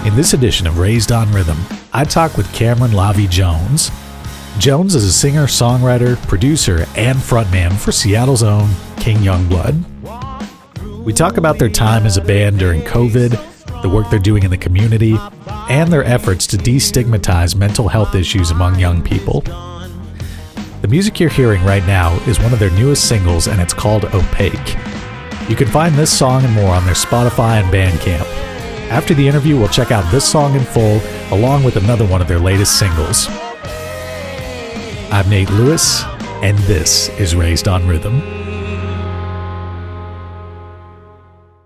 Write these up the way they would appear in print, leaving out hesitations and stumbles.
In this edition of Raised on Rhythm, I talk with Cameron Lavi-Jones. Jones is a singer, songwriter, producer, and frontman for Seattle's own King Youngblood. We talk about their time as a band during COVID, the work they're doing in the community, and their efforts to destigmatize mental health issues among young people. The music you're hearing right now is one of their newest singles, and it's called Opaque. You can find this song and more on their Spotify and Bandcamp. After the interview, we'll check out this song in full, along with another one of their latest singles. I'm Nate Lewis, and this is Raised on Rhythm.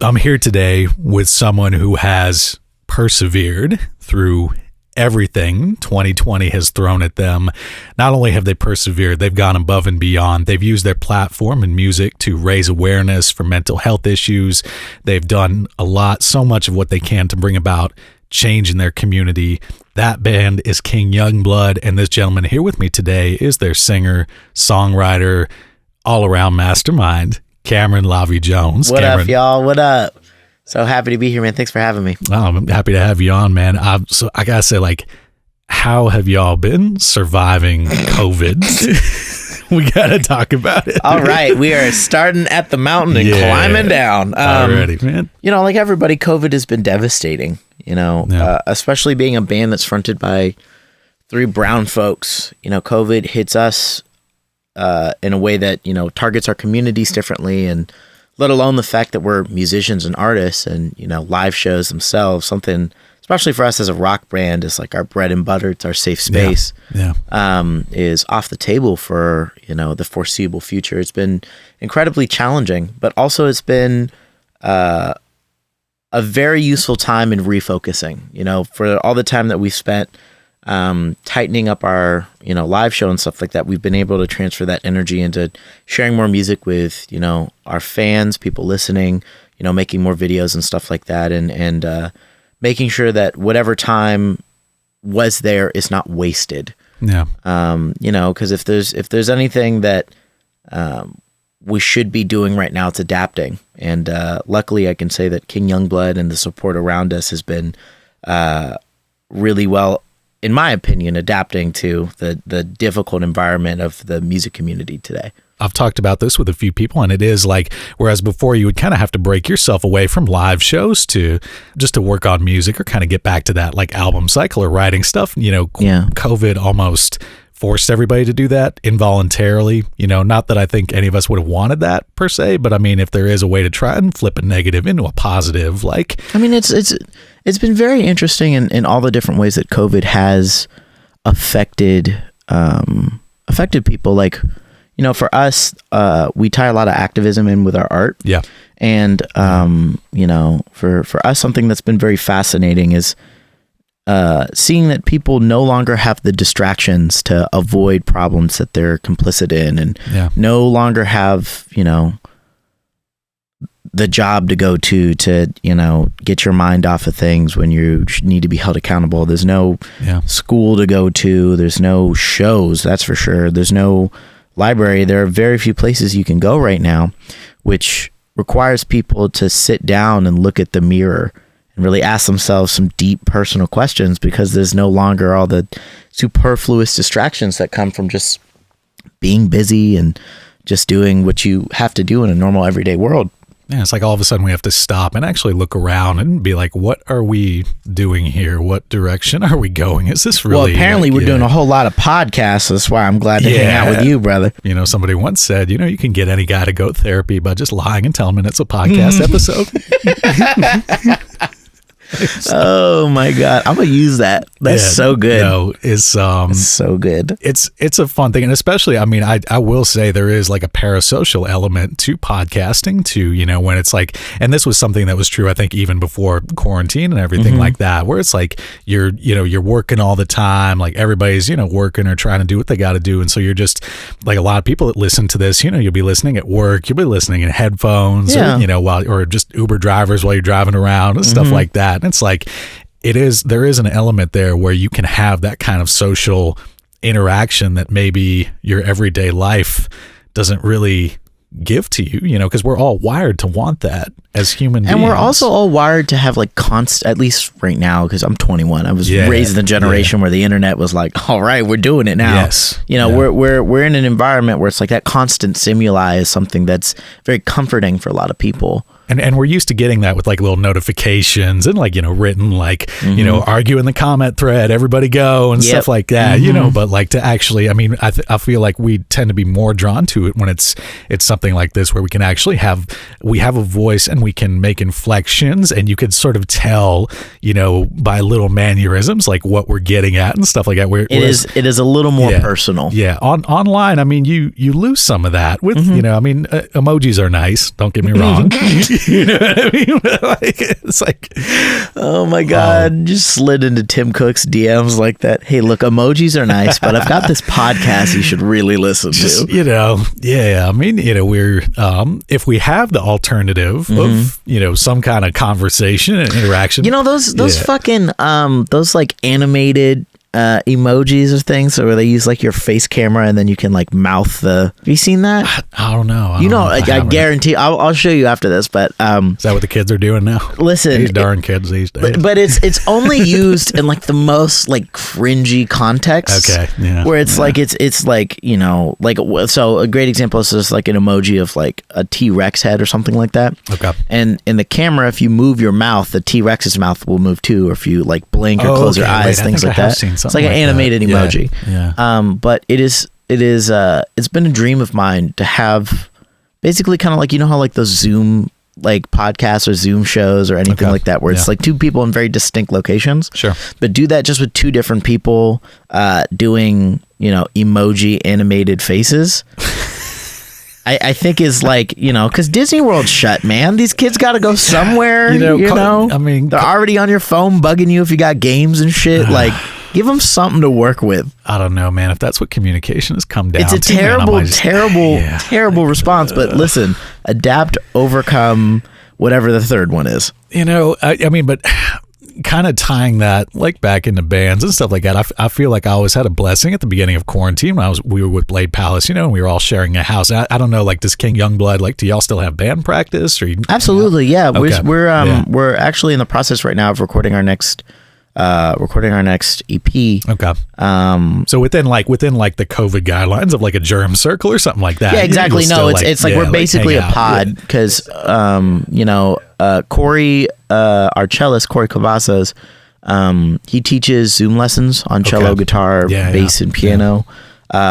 I'm here today with someone who has persevered through everything 2020 has thrown at them. Not only have they persevered, they've gone above and beyond. They've used their platform and music to raise awareness for mental health issues. They've done a lot, so much of what they can to bring about change in their community. That band is King Youngblood, and this gentleman here with me today is their singer, songwriter, all-around mastermind, Cameron Lavi-Jones. What up, y'all? What up? So happy to be here, man. Thanks for having me. Oh, I'm happy to have you on, man. So I gotta say, how have y'all been surviving COVID? We gotta talk about it. All right, we are starting at the mountain and climbing down. Already, man. Like everybody, COVID has been devastating. Especially being a band that's fronted by three brown folks. COVID hits us in a way that targets our communities differently, and let alone the fact that we're musicians and artists, and live shows themselves, something especially for us as a rock band is like our bread and butter. It's our safe space. Is off the table for the foreseeable future. It's been incredibly challenging, but also it's been a very useful time in refocusing. For all the time that we've spent tightening up our live show and stuff like that, we've been able to transfer that energy into sharing more music with our fans, people listening, making more videos and stuff like that, and making sure that whatever time was there is not wasted. Because if there's anything that we should be doing right now, it's adapting. And luckily I can say that King Youngblood and the support around us has been really well, in my opinion, adapting to the difficult environment of the music community today. I've talked about this with a few people, and it is whereas before you would kind of have to break yourself away from live shows to work on music or kind of get back to that album cycle or writing stuff, COVID almost forced everybody to do that involuntarily. Not that I think any of us would have wanted that per se, but I mean, if there is a way to try and flip a negative into a positive, it's been very interesting in all the different ways that COVID has affected people. For us, we tie a lot of activism in with our art. Yeah. And, for us, something that's been very fascinating is seeing that people no longer have the distractions to avoid problems that they're complicit in, and no longer have, the job to go to get your mind off of things when you need to be held accountable. There's no school to go to. There's no shows, that's for sure. There's no library. There are very few places you can go right now, which requires people to sit down and look at the mirror and really ask themselves some deep personal questions, because there's no longer all the superfluous distractions that come from just being busy and just doing what you have to do in a normal everyday world. Yeah, it's all of a sudden we have to stop and actually look around and be like, what are we doing here? What direction are we going? Is this really... Well, apparently we're doing a whole lot of podcasts. So that's why I'm glad to hang out with you, brother. Somebody once said, you can get any guy to go to therapy by just lying and telling him it's a podcast episode. Oh my God, I'm gonna use that. That's so good. No, it's so good. It's a fun thing, and especially, I will say there is a parasocial element to podcasting too. When it's and this was something that was true, I think, even before quarantine and everything like that, where it's you're working all the time, everybody's working or trying to do what they got to do, and so you're just a lot of people that listen to this, you'll be listening at work, you'll be listening in headphones, or just Uber drivers while you're driving around and stuff like that. And it's there is an element there where you can have that kind of social interaction that maybe your everyday life doesn't really give to you, you know, because we're all wired to want that as human beings. And we're also all wired to have like at least right now, because I'm 21. I was raised in a generation where the internet was like, all right, we're doing it now. Yes. You know, we're in an environment where it's like that constant stimuli is something that's very comforting for a lot of people. And we're used to getting that with like little notifications and like, you know, written like, you know, argue in the comment thread, everybody go and stuff like that, you know, but like to actually, I mean, I feel like we tend to be more drawn to it when it's something like this where we can actually have a voice and we can make inflections and you could sort of tell, you know, by little mannerisms, like what we're getting at and stuff like that. It is a little more personal. Yeah. Online, I mean, you lose some of that with, you know, I mean, emojis are nice. Don't get me wrong. You know what I mean? Like, it's like, oh my God, just slid into Tim Cook's DMs like that. Hey, look, emojis are nice, but I've got this podcast you should really listen to. You know, I mean, you know, we're if we have the alternative of, you know, some kind of conversation and interaction. You know, those fucking those like animated emojis or things where they use like your face camera and then you can like mouth the. Have you seen that? I don't know. I guarantee. I'll show you after this. But is that what the kids are doing now? Listen, these darn kids these days. But it's only used in like the most like cringy contexts. Okay. Yeah. Where it's like it's like, you know, like, so a great example is just like an emoji of like a T-Rex head or something like that. Okay. And in the camera, if you move your mouth, the T-Rex's mouth will move too. Or if you like blink or close your eyes, things like that. It's like an animated emoji. Yeah. But it's been a dream of mine to have basically kind of like, you know how like those Zoom like podcasts or Zoom shows or anything like that, where it's like two people in very distinct locations. Sure. But do that just with two different people doing, you know, emoji animated faces. I think is like, you know, because Disney World's shut, man. These kids got to go somewhere, you know? I mean, they're already on your phone bugging you if you got games and shit. Like, give them something to work with. I don't know, man. If that's what communication has come down to. It's a terrible response. But listen, adapt, overcome, whatever the third one is. You know, I mean, but kind of tying that like back into bands and stuff like that. I feel like I always had a blessing at the beginning of quarantine when we were with Blade Palace, you know, and we were all sharing a house. I don't know, like, does King Youngblood, like, do y'all still have band practice? Or absolutely, yeah. Okay. We're actually in the process right now of recording our next EP. Okay. So within the COVID guidelines of like a germ circle or something like that. Yeah, exactly. No, it's like we're basically a pod because you know, Corey, our cellist, Corey Cavazos, he teaches Zoom lessons on cello, guitar, bass, and piano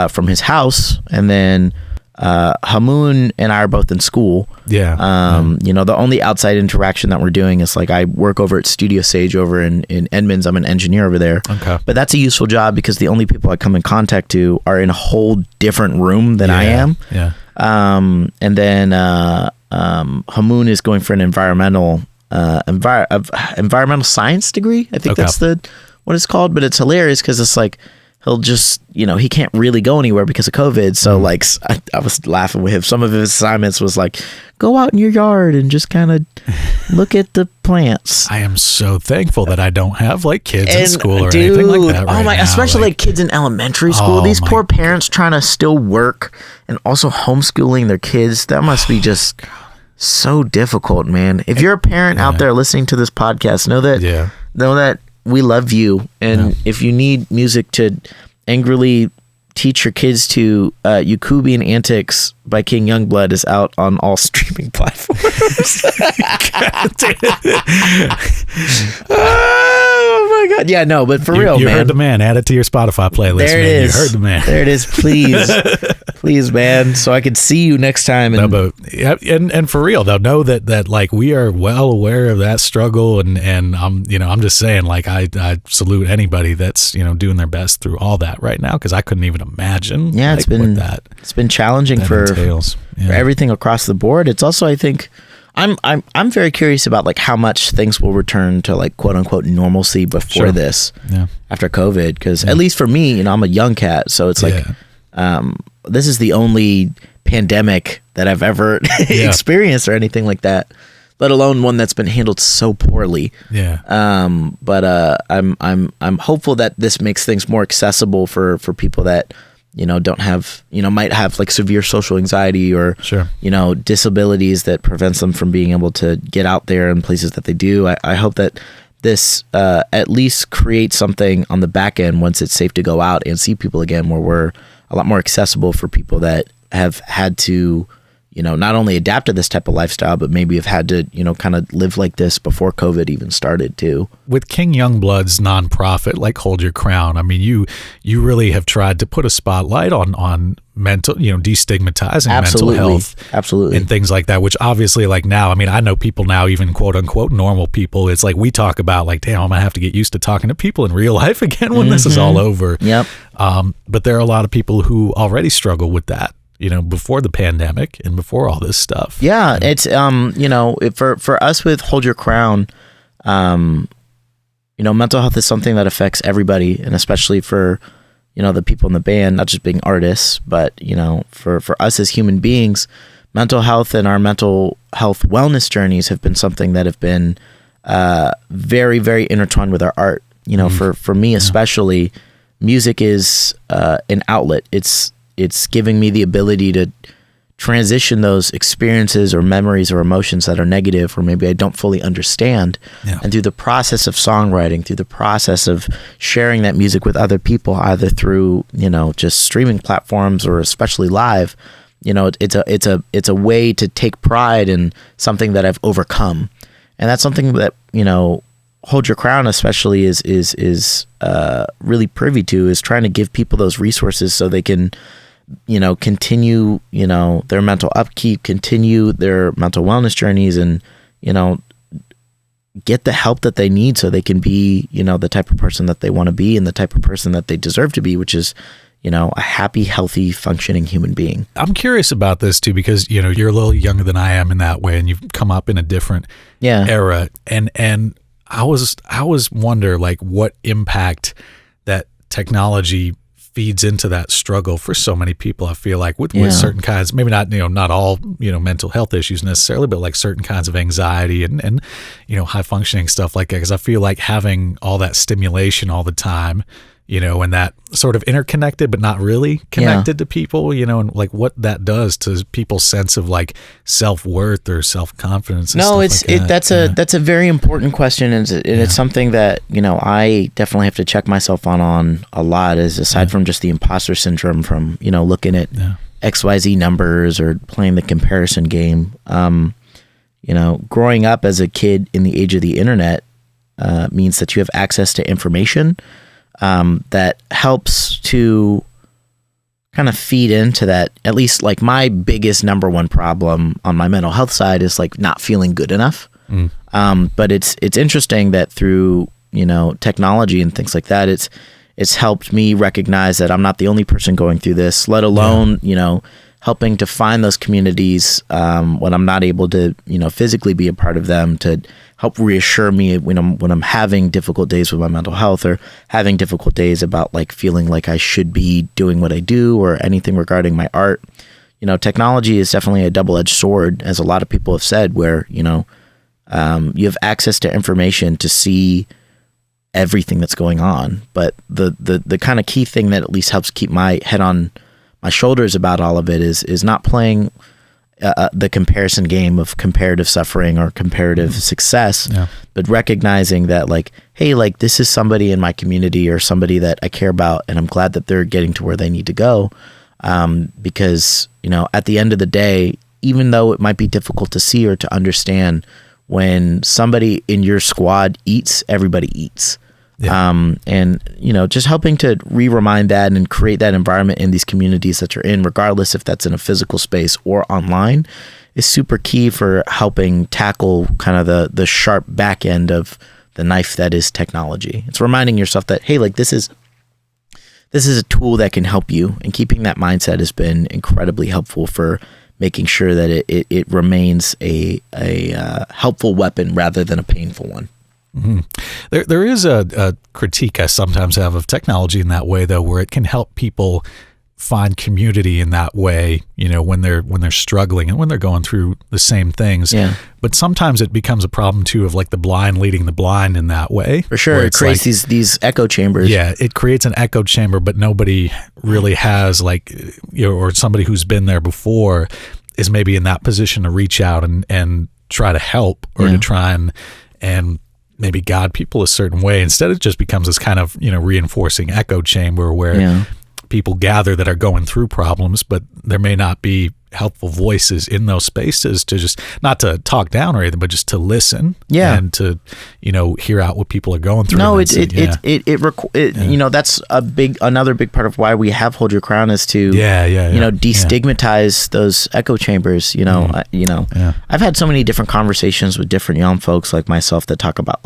from his house, and then Hamoon and I are both in school. You know, the only outside interaction that we're doing is like I work over at Studio Sage over in Edmonds. I'm an engineer over there. Okay. But that's a useful job because the only people I come in contact to are in a whole different room than I am. Yeah. And then Hamoon is going for an environmental science degree. I think that's what it's called. But it's hilarious because it's like he'll just, you know, he can't really go anywhere because of COVID. So like I was laughing with him. Some of his assignments was like, go out in your yard and just kind of look at the plants. I am so thankful that I don't have like kids in school or anything like that right now. Especially like kids in elementary school. These poor parents trying to still work and also homeschooling their kids. That must be just so difficult, man. If you're a parent out there listening to this podcast, know that we love you, and if you need music to angrily teach your kids to, Yakubian Antics by King Youngblood is out on all streaming platforms. Oh my God. Yeah, no, but for real, you man. You heard the man. Add it to your Spotify playlist, there man. It is. You heard the man. There it is. Please. Please, man. So I can see you next time. And and for real though, know that like we are well aware of that struggle, and I'm just saying, like, I salute anybody that's, you know, doing their best through all that right now, because I couldn't even imagine. Yeah, like, it's been challenging for everything across the board. It's also, I think, I'm very curious about like how much things will return to like quote unquote normalcy before this, after COVID. Because at least for me, you know, I'm a young cat, so it's like this is the only pandemic that I've ever experienced or anything like that, let alone one that's been handled so poorly. But I'm hopeful that this makes things more accessible for people that don't have, might have like severe social anxiety or, Sure. Disabilities that prevents them from being able to get out there in places that they do. I hope that this at least creates something on the back end once it's safe to go out and see people again, where we're a lot more accessible for people that have had to, not only adapt to this type of lifestyle, but maybe have had to, kind of live like this before COVID even started too. With King Youngblood's nonprofit, like Hold Your Crown, I mean, you really have tried to put a spotlight on mental, destigmatizing mental health. Absolutely. And things like that, which obviously like now, I mean, I know people now, even quote unquote normal people, it's like we talk about like, damn, I'm gonna have to get used to talking to people in real life again when this is all over. Yep. But there are a lot of people who already struggle with that, before the pandemic and before all this stuff. Yeah. It's, for us with Hold Your Crown, mental health is something that affects everybody, and especially for, the people in the band, not just being artists, but, for us as human beings, mental health and our mental health wellness journeys have been something that have been very, very intertwined with our art. For me especially, music is an outlet. It's giving me the ability to transition those experiences or memories or emotions that are negative or maybe I don't fully understand. Yeah. And through the process of songwriting, through the process of sharing that music with other people, either through, just streaming platforms or especially live, it's a way to take pride in something that I've overcome. And that's something that, Hold Your Crown especially is really privy to, is trying to give people those resources so they can, continue, their mental upkeep, continue their mental wellness journeys, and, get the help that they need so they can be, the type of person that they want to be and the type of person that they deserve to be, which is, a happy, healthy, functioning human being. I'm curious about this too, because, you're a little younger than I am in that way, and you've come up in a different era. And I was wonder like what impact that technology feeds into that struggle for so many people. I feel like with certain kinds, maybe not, not all, mental health issues necessarily, but like certain kinds of anxiety and high functioning stuff like that. Cause I feel like having all that stimulation all the time, and that sort of interconnected, but not really connected to people, and like what that does to people's sense of like self-worth or self-confidence. No, that's a very important question. And it's something that, I definitely have to check myself on a lot, is aside from just the imposter syndrome from, looking at XYZ numbers or playing the comparison game. Growing up as a kid in the age of the internet means that you have access to information that helps to kind of feed into that. At least like my biggest number one problem on my mental health side is like not feeling good enough. But it's interesting that through, technology and things like that, it's helped me recognize that I'm not the only person going through this, let alone, helping to find those communities when I'm not able to, physically be a part of them, to help reassure me when I'm having difficult days with my mental health, or having difficult days about like feeling like I should be doing what I do or anything regarding my art. Technology is definitely a double-edged sword, as a lot of people have said, where, you have access to information to see everything that's going on. But the kind of key thing that at least helps keep my head on my shoulders about all of it is not playing the comparison game of comparative suffering or comparative success, but recognizing that like, hey, like this is somebody in my community or somebody that I care about, and I'm glad that they're getting to where they need to go. Because, at the end of the day, even though it might be difficult to see or to understand, when somebody in your squad eats, everybody eats. And, just helping to re-remind that and create that environment in these communities that you're in, regardless if that's in a physical space or online, is super key for helping tackle kind of the sharp back end of the knife that is technology. It's reminding yourself that, hey, like this is a tool that can help you, and keeping that mindset has been incredibly helpful for making sure that it remains a helpful weapon rather than a painful one. Mm-hmm. There is a critique I sometimes have of technology in that way, though, where it can help people find community in that way, when they're struggling and when they're going through the same things. Yeah. But sometimes it becomes a problem too of like the blind leading the blind in that way. For sure. It creates these echo chambers. Yeah. It creates an echo chamber, but nobody really has or somebody who's been there before is maybe in that position to reach out and try to help or to try and maybe guide people a certain way. Instead, it just becomes this kind of, reinforcing echo chamber where people gather that are going through problems, but there may not be helpful voices in those spaces to just, not to talk down or anything, but just to listen and to, hear out what people are going through. No, that's another big part of why we have Hold Your Crown is to, destigmatize those echo chambers. I've had so many different conversations with different young folks like myself that talk about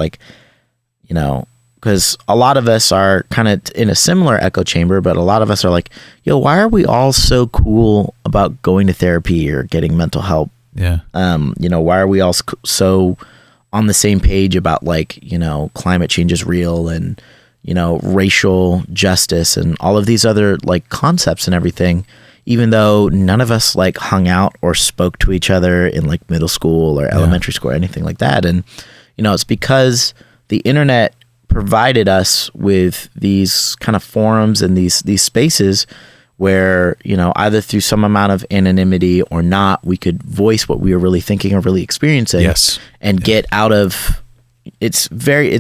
because a lot of us are kind of in a similar echo chamber, but a lot of us are like, why are we all so cool about going to therapy or getting mental help? Yeah. Why are we all so on the same page about climate change is real and, racial justice and all of these other concepts and everything, even though none of us hung out or spoke to each other in middle school or elementary school or anything like that. And, it's because the internet provided us with these kind of forums and these spaces where, either through some amount of anonymity or not, we could voice what we were really thinking or really experiencing and get out of it's a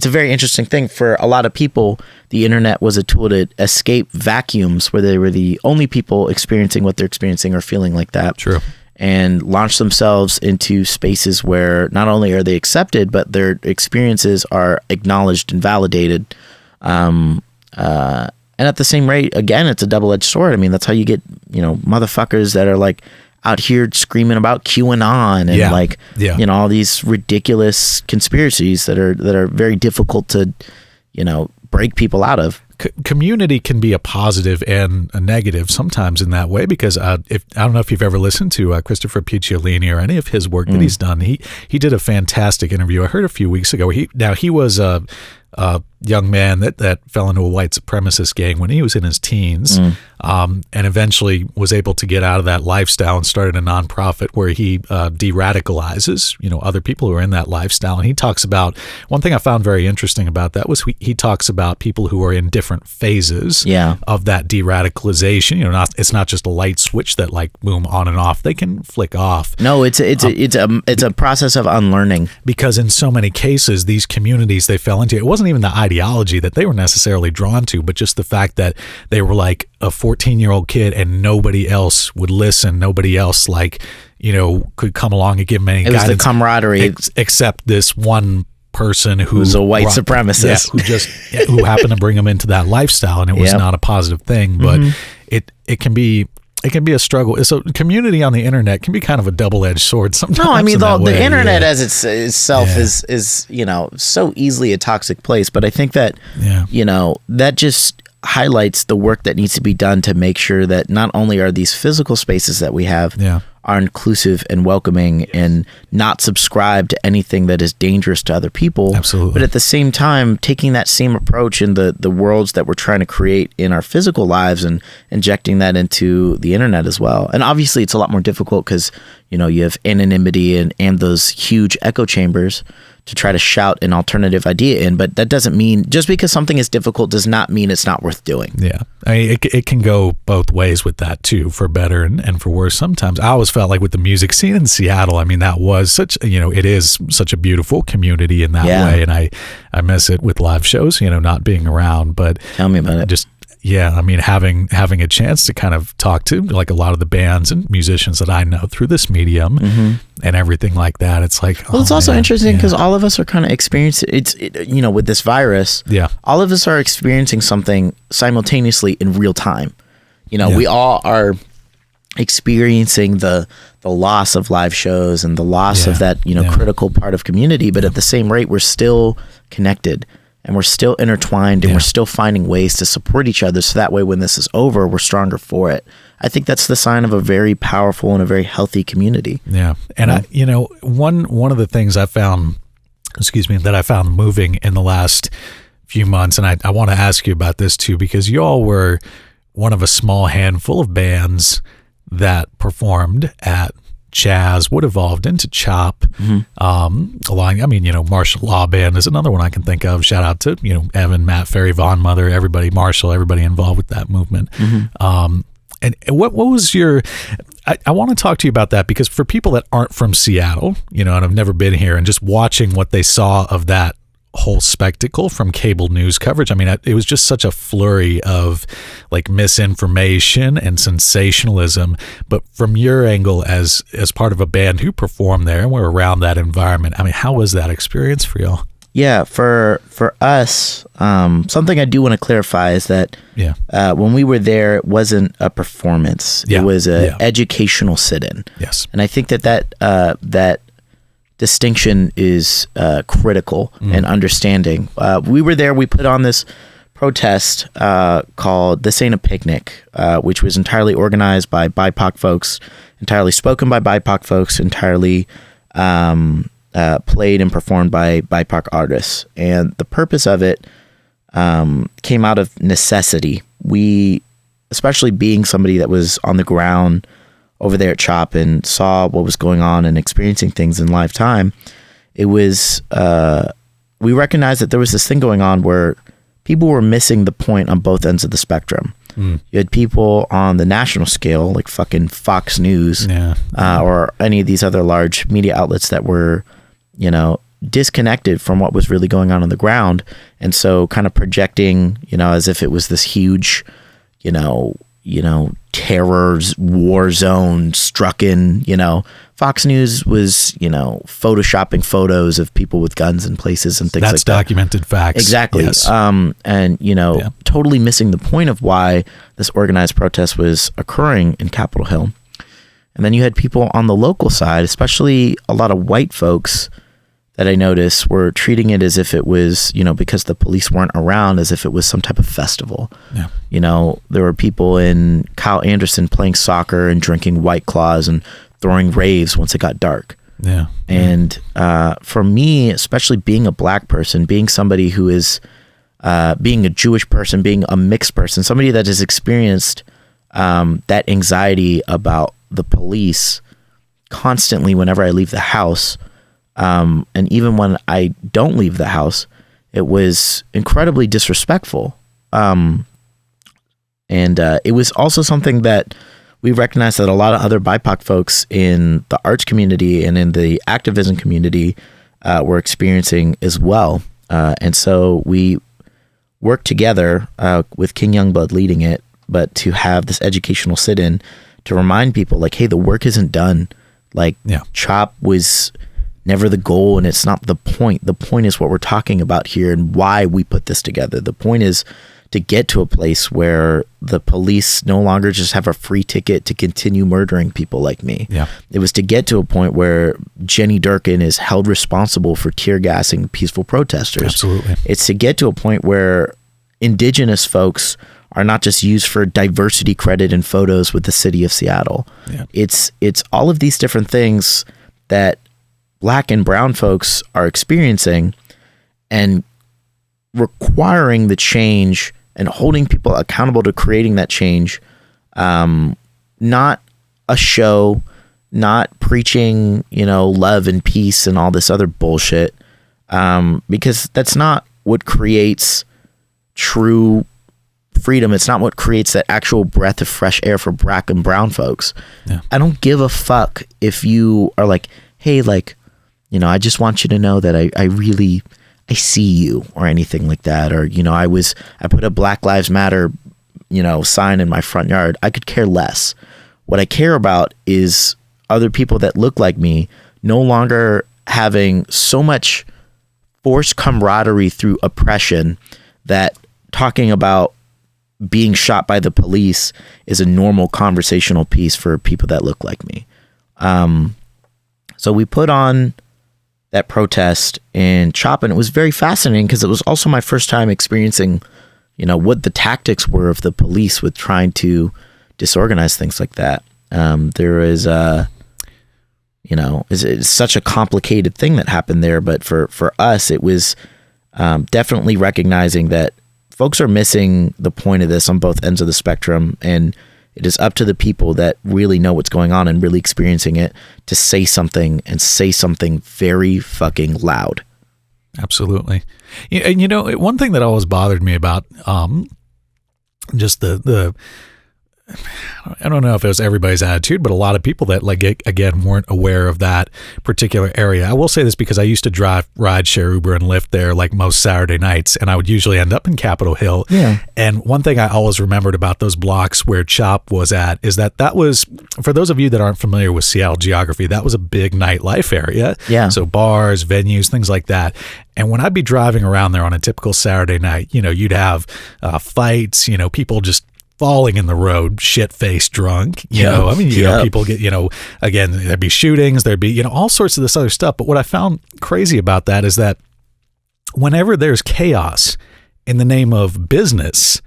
very interesting thing. For a lot of people, the internet was a tool to escape vacuums where they were the only people experiencing what they're experiencing or feeling like that. True. And launch themselves into spaces where not only are they accepted, but their experiences are acknowledged and validated. And at the same rate, again, it's a double-edged sword. I mean, that's how you get, motherfuckers that are out here screaming about QAnon and all these ridiculous conspiracies that are very difficult to, break people out of. Community can be a positive and a negative sometimes in that way, because I don't know if you've ever listened to Christopher Picciolini or any of his work that he's done. He did a fantastic interview I heard a few weeks ago. He was a young man that fell into a white supremacist gang when he was in his teens, and eventually was able to get out of that lifestyle and started a nonprofit where he de-radicalizes other people who are in that lifestyle. And he talks about, one thing I found very interesting about that was he talks about people who are in different phases of that de-radicalization. It's not just a light switch that boom, on and off. They can flick off. No, it's a process of unlearning, because in so many cases these communities they fell into, it wasn't even the ideology that they were necessarily drawn to, but just the fact that they were like a 14-year-old kid and nobody else would listen. Nobody else could come along and give them any guidance. It was the camaraderie. Except this one person who's a white supremacist. who happened to bring them into that lifestyle, and it was not a positive thing. But it can be a struggle. So community on the internet can be kind of a double-edged sword sometimes. No, I mean, the internet as itself is so easily a toxic place. But I think that, that just highlights the work that needs to be done to make sure that not only are these physical spaces that we have are inclusive and welcoming and not subscribe to anything that is dangerous to other people. Absolutely. But at the same time, taking that same approach in the worlds that we're trying to create in our physical lives and injecting that into the internet as well. And obviously it's a lot more difficult because, you have anonymity and those huge echo chambers to try to shout an alternative idea in, but that doesn't mean, just because something is difficult does not mean it's not worth doing. Yeah. I mean, it can go both ways with that too, for better and for worse sometimes. I always felt like with the music scene in Seattle, I mean, that was such, it is such a beautiful community in that way. And I miss it with live shows, not being around, but tell me about it. I mean, having a chance to kind of talk to a lot of the bands and musicians that I know through this medium and everything like that, it's like, well, it's also interesting because all of us are kind of experiencing with this virus. Yeah, all of us are experiencing something simultaneously in real time. We all are experiencing the loss of live shows and the loss of that critical part of community, but at the same rate, we're still connected. And we're still intertwined, and we're still finding ways to support each other. So that way, when this is over, we're stronger for it. I think that's the sign of a very powerful and a very healthy community. Yeah. And one of the things that I found moving in the last few months, and I want to ask you about this too, because you all were one of a small handful of bands that performed at Chaz, what evolved into Chop. Martial Law Band is another one I can think of. Shout out to, Evan, Matt, Ferry, Von Mother, everybody, Marshall, everybody involved with that movement. And what was your, I want to talk to you about that, because for people that aren't from Seattle, and have never been here, and just watching what they saw of that whole spectacle from cable news coverage, it was just such a flurry of like misinformation and sensationalism. But from your angle as part of a band who performed there and were around that environment, how was that experience for y'all? Yeah, for us, something I do want to clarify is that when we were there, it wasn't a performance. It was an educational sit-in. Yes. And I think that distinction is critical in understanding. We were there. We put on this protest called This Ain't a Picnic, which was entirely organized by BIPOC folks, entirely spoken by BIPOC folks, entirely played and performed by BIPOC artists. And the purpose of it came out of necessity. We, especially being somebody that was on the ground over there at CHOP and saw what was going on and experiencing things in live time, it was, we recognized that there was this thing going on where people were missing the point on both ends of the spectrum. You had people on the national scale, like fucking Fox News, or any of these other large media outlets that were, disconnected from what was really going on the ground. And so kind of projecting, as if it was this huge, terror war zone struck in, Fox News was, photoshopping photos of people with guns in places and things like that. That's documented facts. Exactly. Yes. Totally missing the point of why this organized protest was occurring in Capitol Hill. And then you had people on the local side, especially a lot of white folks that I noticed were treating it as if it was, because the police weren't around, as if it was some type of festival. Yeah. There were people in Kyle Anderson playing soccer and drinking White Claws and throwing raves once it got dark. Yeah. And for me, especially being a black person, being somebody who is, being a Jewish person, being a mixed person, somebody that has experienced that anxiety about the police constantly whenever I leave the house, and even when I don't leave the house, it was incredibly disrespectful. And it was also something that we recognized that a lot of other BIPOC folks in the arts community and in the activism community were experiencing as well. And so we worked together with King Youngblood leading it, but to have this educational sit-in to remind people like, hey, the work isn't done. Like CHOP was never the goal, and it's not the point. The point is what we're talking about here and why we put this together. The point is to get to a place where the police no longer just have a free ticket to continue murdering people like me. Yeah. It was to get to a point where Jenny Durkin is held responsible for tear gassing peaceful protesters. Absolutely. It's to get to a point where indigenous folks are not just used for diversity credit in photos with the city of Seattle. Yeah. It's all of these different things that Black and brown folks are experiencing and requiring the change and holding people accountable to creating that change. Not a show, not preaching, love and peace and all this other bullshit. Because that's not what creates true freedom. It's not what creates that actual breath of fresh air for Black and brown folks. Yeah. I don't give a fuck if you are like, hey, like, I just want you to know that I see you or anything like that. Or, I put a Black Lives Matter, sign in my front yard. I could care less. What I care about is other people that look like me no longer having so much forced camaraderie through oppression that talking about being shot by the police is a normal conversational piece for people that look like me. So we put on that protest in CHOP, and it was very fascinating because it was also my first time experiencing, what the tactics were of the police with trying to disorganize things like that. There is it's such a complicated thing that happened there, but for us, it was definitely recognizing that folks are missing the point of this on both ends of the spectrum, and it is up to the people that really know what's going on and really experiencing it to say something, and say something very fucking loud. Absolutely. And one thing that always bothered me about just the I don't know if it was everybody's attitude, but a lot of people that, like, again, weren't aware of that particular area. I will say this because I used to ride share Uber and Lyft there like most Saturday nights, and I would usually end up in Capitol Hill. Yeah. And one thing I always remembered about those blocks where CHOP was at is that was, for those of you that aren't familiar with Seattle geography, that was a big nightlife area. Yeah. So bars, venues, things like that. And when I'd be driving around there on a typical Saturday night, you'd have fights, people just falling in the road, shit-faced drunk, people get, again, there'd be shootings, there'd be, all sorts of this other stuff. But what I found crazy about that is that whenever there's chaos in the name of business,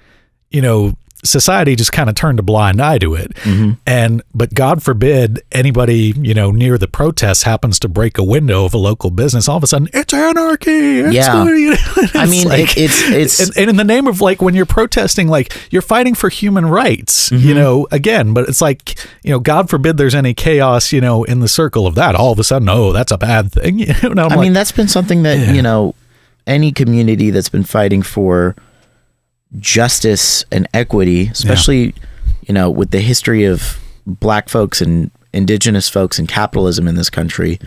society just kind of turned a blind eye to it. Mm-hmm. But God forbid anybody, near the protests happens to break a window of a local business. All of a sudden, it's anarchy. I mean, like, it's and in the name of, like, when you're protesting, like, you're fighting for human rights, again, but it's like, God forbid there's any chaos, in the circle of that. All of a sudden, that's a bad thing. I mean, that's been something that, any community that's been fighting for justice and equity, especially with the history of Black folks and Indigenous folks and capitalism in this country,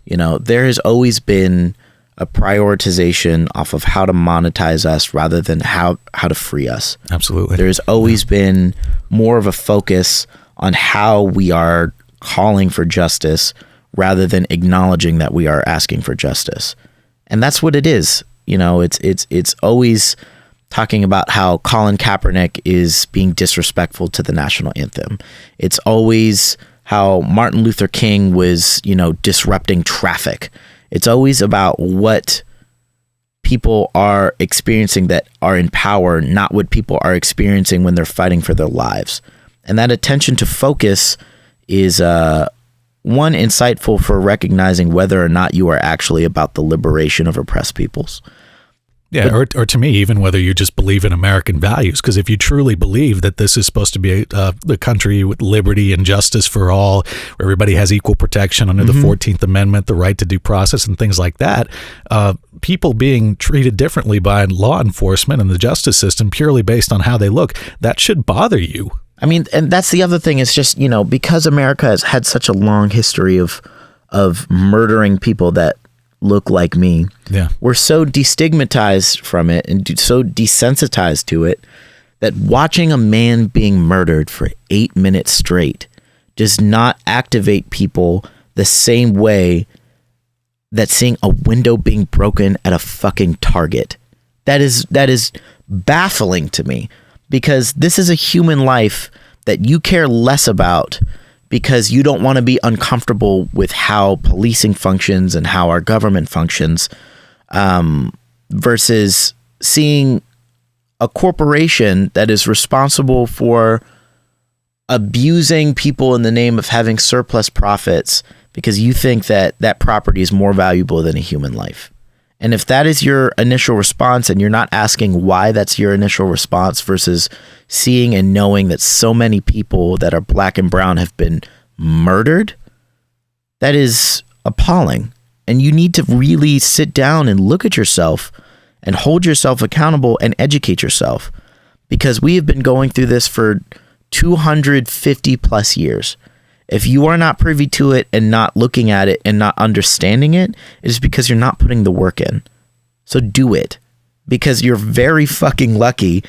there has always been a prioritization off of how to monetize us rather than how to free us. Absolutely. There's always been more of a focus on how we are calling for justice rather than acknowledging that we are asking for justice. And that's what it is. It's always talking about how Colin Kaepernick is being disrespectful to the national anthem. It's always how Martin Luther King was, disrupting traffic. It's always about what people are experiencing that are in power, not what people are experiencing when they're fighting for their lives. And that attention to focus is one, insightful for recognizing whether or not you are actually about the liberation of oppressed peoples. Yeah, or to me, even whether you just believe in American values, because if you truly believe that this is supposed to be the country with liberty and justice for all, where everybody has equal protection under the 14th Amendment, the right to due process and things like that, people being treated differently by law enforcement and the justice system purely based on how they look, that should bother you. I mean, and that's the other thing. It's just, because America has had such a long history of murdering people that look like me. Yeah. We're so destigmatized from it and so desensitized to it that watching a man being murdered for 8 minutes straight does not activate people the same way that seeing a window being broken at a fucking Target. That is baffling to me, because this is a human life that you care less about because you don't want to be uncomfortable with how policing functions and how our government functions, versus seeing a corporation that is responsible for abusing people in the name of having surplus profits because you think that that property is more valuable than a human life. And if that is your initial response and you're not asking why that's your initial response versus seeing and knowing that so many people that are Black and brown have been murdered, that is appalling. And you need to really sit down and look at yourself and hold yourself accountable and educate yourself, because we have been going through this for 250 plus years. If you are not privy to it and not looking at it and not understanding it, it is because you're not putting the work in. So do it, because you're very fucking lucky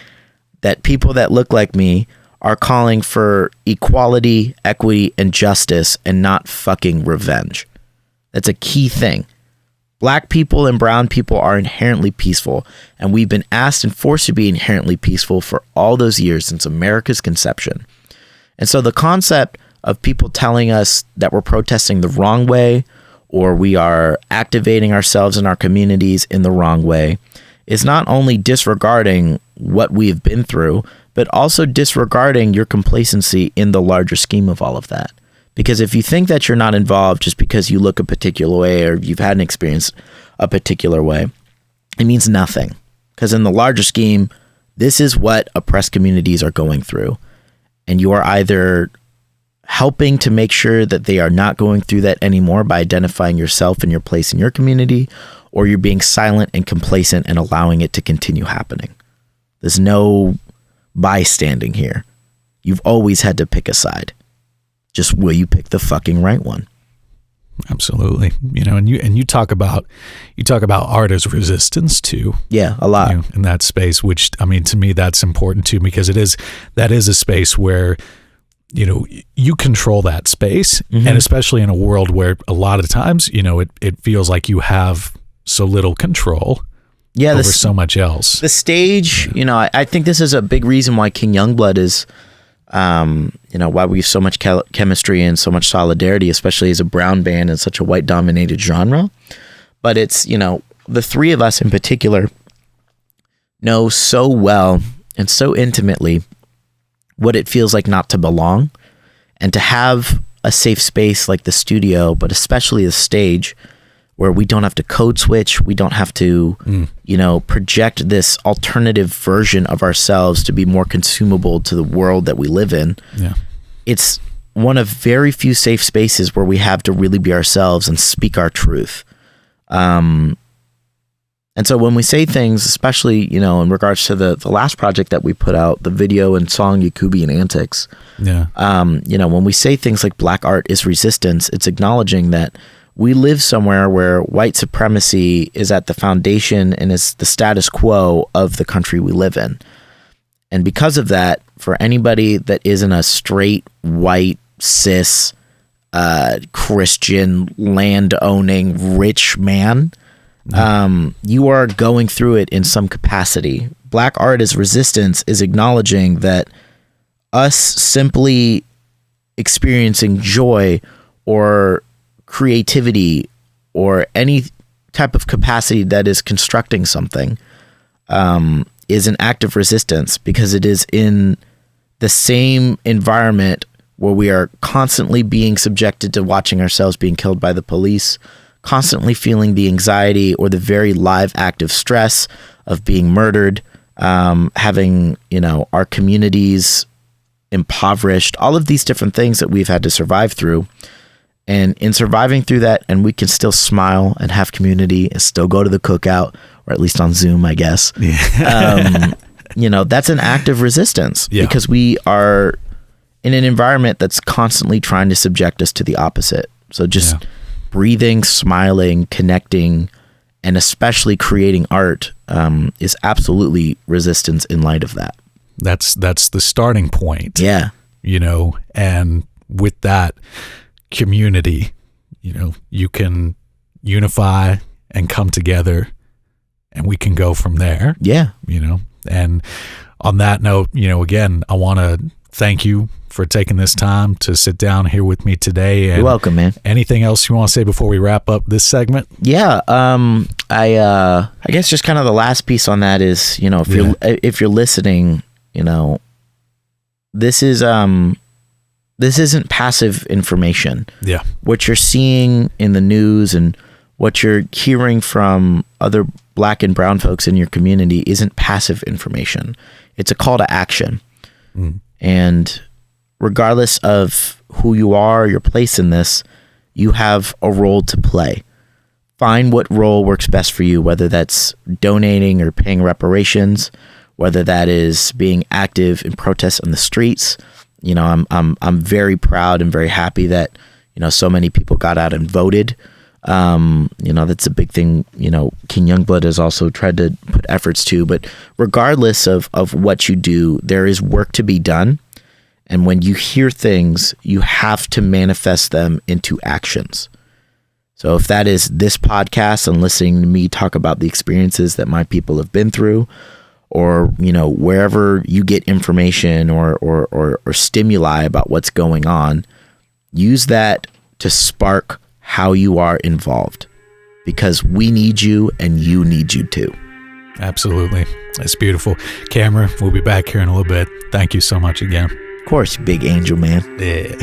that people that look like me are calling for equality, equity, and justice and not fucking revenge. That's a key thing. Black people and brown people are inherently peaceful, and we've been asked and forced to be inherently peaceful for all those years since America's conception. And so the concept of people telling us that we're protesting the wrong way or we are activating ourselves in our communities in the wrong way is not only disregarding what we've been through, but also disregarding your complacency in the larger scheme of all of that. Because if you think that you're not involved just because you look a particular way or you've had an experience a particular way, it means nothing. Because in the larger scheme, this is what oppressed communities are going through. And you are either helping to make sure that they are not going through that anymore by identifying yourself and your place in your community, or you're being silent and complacent and allowing it to continue happening. There's no bystanding here. You've always had to pick a side. Just will you pick the fucking right one? Absolutely. And you talk about art as resistance too. Yeah, a lot. In that space, which, I mean, to me, that's important too, because that is a space where, you control that space. Mm-hmm. And especially in a world where a lot of times, it feels like you have so little control over so much else. The stage, I think this is a big reason why King Youngblood is, why we have so much chemistry and so much solidarity, especially as a brown band in such a white dominated genre. But it's, the three of us in particular know so well and so intimately what it feels like not to belong, and to have a safe space like the studio, but especially the stage, where we don't have to code switch. We don't have to, project this alternative version of ourselves to be more consumable to the world that we live in. Yeah. It's one of very few safe spaces where we have to really be ourselves and speak our truth. And so when we say things, especially, in regards to the last project that we put out, the video and song Yakubian Antics, when we say things like black art is resistance, it's acknowledging that we live somewhere where white supremacy is at the foundation and is the status quo of the country we live in. And because of that, for anybody that isn't a straight, white, cis, Christian, land-owning, rich man, you are going through it in some capacity. Black art as resistance is acknowledging that us simply experiencing joy or creativity or any type of capacity that is constructing something is an act of resistance, because it is in the same environment where we are constantly being subjected to watching ourselves being killed by the police, constantly feeling the anxiety or the very live active stress of being murdered, having, our communities impoverished, all of these different things that we've had to survive through. And in surviving through that, and we can still smile and have community and still go to the cookout, or at least on Zoom, I guess. Yeah. That's an act of resistance, because we are in an environment that's constantly trying to subject us to the opposite. So just breathing, smiling, connecting, and especially creating art is absolutely resistance in light of that. That's the starting point. Yeah. And with that community, you can unify and come together, and we can go from there. Yeah. And on that note, again, I want to thank you for taking this time to sit down here with me today. And you're welcome, man. Anything else you want to say before we wrap up this segment? Yeah. I guess just kind of the last piece on that is, if you're listening, this isn't passive information. Yeah. What you're seeing in the news and what you're hearing from other Black and brown folks in your community isn't passive information. It's a call to action. And regardless of who you are, your place in this, you have a role to play. Find what role works best for you, whether that's donating or paying reparations, whether that is being active in protests on the streets. I'm very proud and very happy that, so many people got out and voted. That's a big thing, King Youngblood has also tried to put efforts to, but regardless of what you do, there is work to be done. And when you hear things, you have to manifest them into actions. So if that is this podcast and listening to me talk about the experiences that my people have been through, or, wherever you get information or stimuli about what's going on, use that to spark how you are involved, because we need you and you need you too. Absolutely. That's beautiful. Cameron, we'll be back here in a little bit. Thank you so much again. Of course, big angel man. Yeah.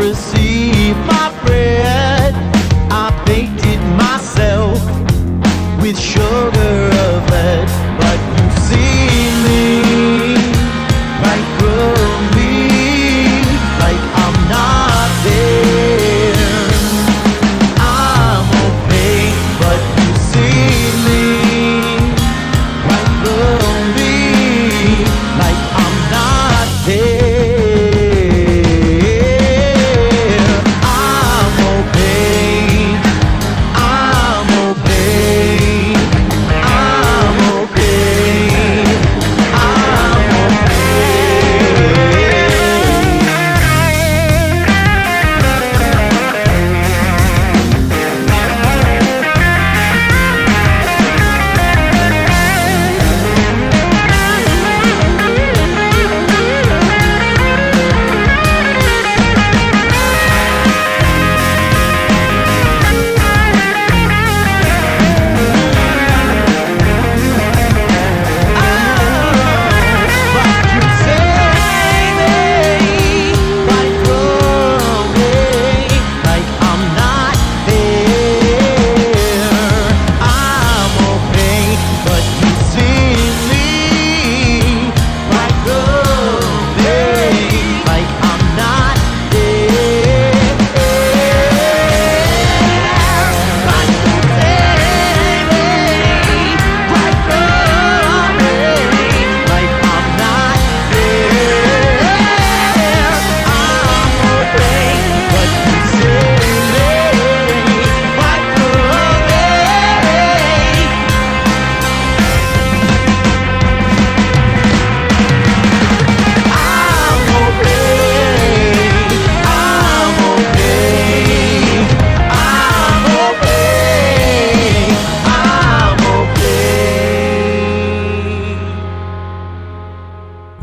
receive my bread. I baked it myself with sugar of lead. But you see me right through me, like I'm not there. I'm opaque, but you see me right through me, like I'm not there. I'm opaque, I'm opaque, I'm opaque, I'm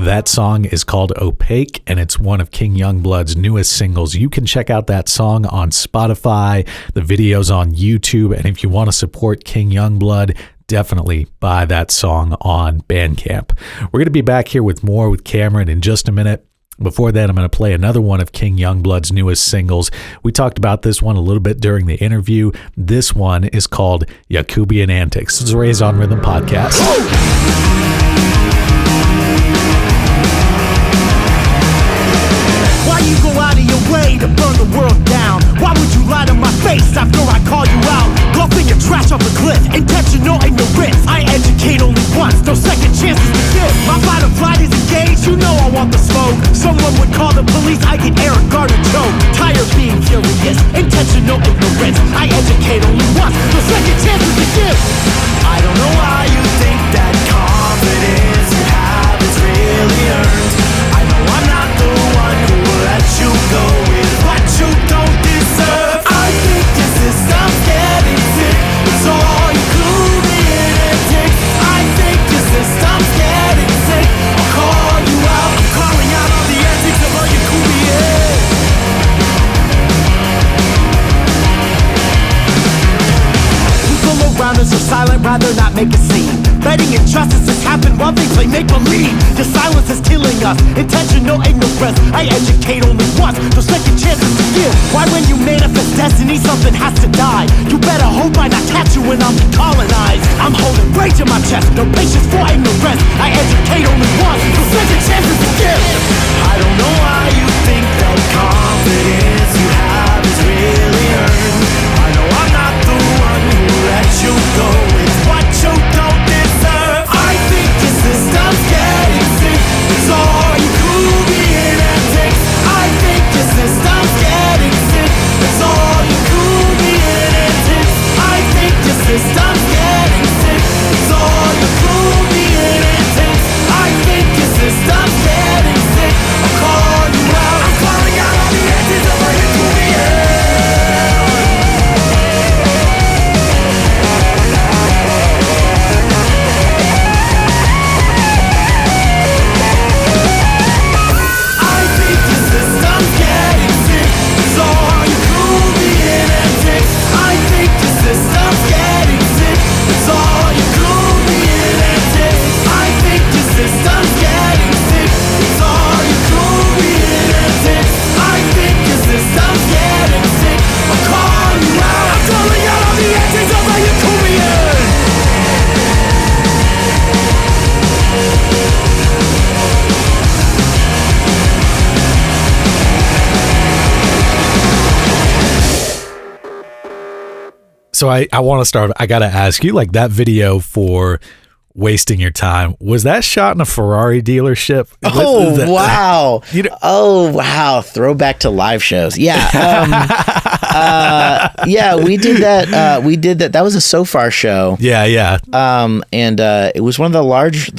That song is called Opaque, and it's one of King Youngblood's newest singles. You can check out that song on Spotify, the video's on YouTube, and if you want to support King Youngblood, definitely buy that song on Bandcamp. We're going to be back here with more with Cameron in just a minute. Before that, I'm going to play another one of King Youngblood's newest singles. We talked about this one a little bit during the interview. This one is called Yakubian Antics. This is Raised on Rhythm podcast. Why you go out of your way to burn the world down? Why would you lie to my face after I call you out? Gulping your trash off a cliff, intentional ignorance. I educate only once, no second chances to give. My fight or flight is engaged, you know I want the smoke. Someone would call the police, I get Eric Garner choke. Tired being furious, intentional ignorance. I educate only once, no second chances to give. I don't know why you think that confidence you have is really earned. I know I'm not the one who will let you go with what you don't deserve. I think your system's getting sick. It's all Yakubian antics. I think your system's getting sick. I'll call you out. I'm calling out all the antics of a Yakubian. People around us are silent, rather not make a scene. Letting injustices happen while they play make-believe. Your silence is killing us, intentional ignorance. I educate only once, no second chances to give. Why when you manifest destiny, something has to die? You better hope I not catch you when I'm decolonized. I'm holding rage in my chest, no patience for ignorance. I educate only once, no second chances to give. I don't know why you think that confidence you have is really earned. I know I'm not the one who let you go with what you don't deserve. I think your system's getting sick. It's all Yakubian antics. I think your system's getting sick. It's all Yakubian antics. I think your system's getting sick. It's all Yakubian antics. I think your system's getting sick. I'll call you out. So I want to start. I got to ask you, like that video for Wasting Your Time, was that shot in a Ferrari dealership? Wow. Oh, wow. Throwback to live shows. Yeah. Yeah, we did that. That was a SoFar show. Yeah. And it was one of the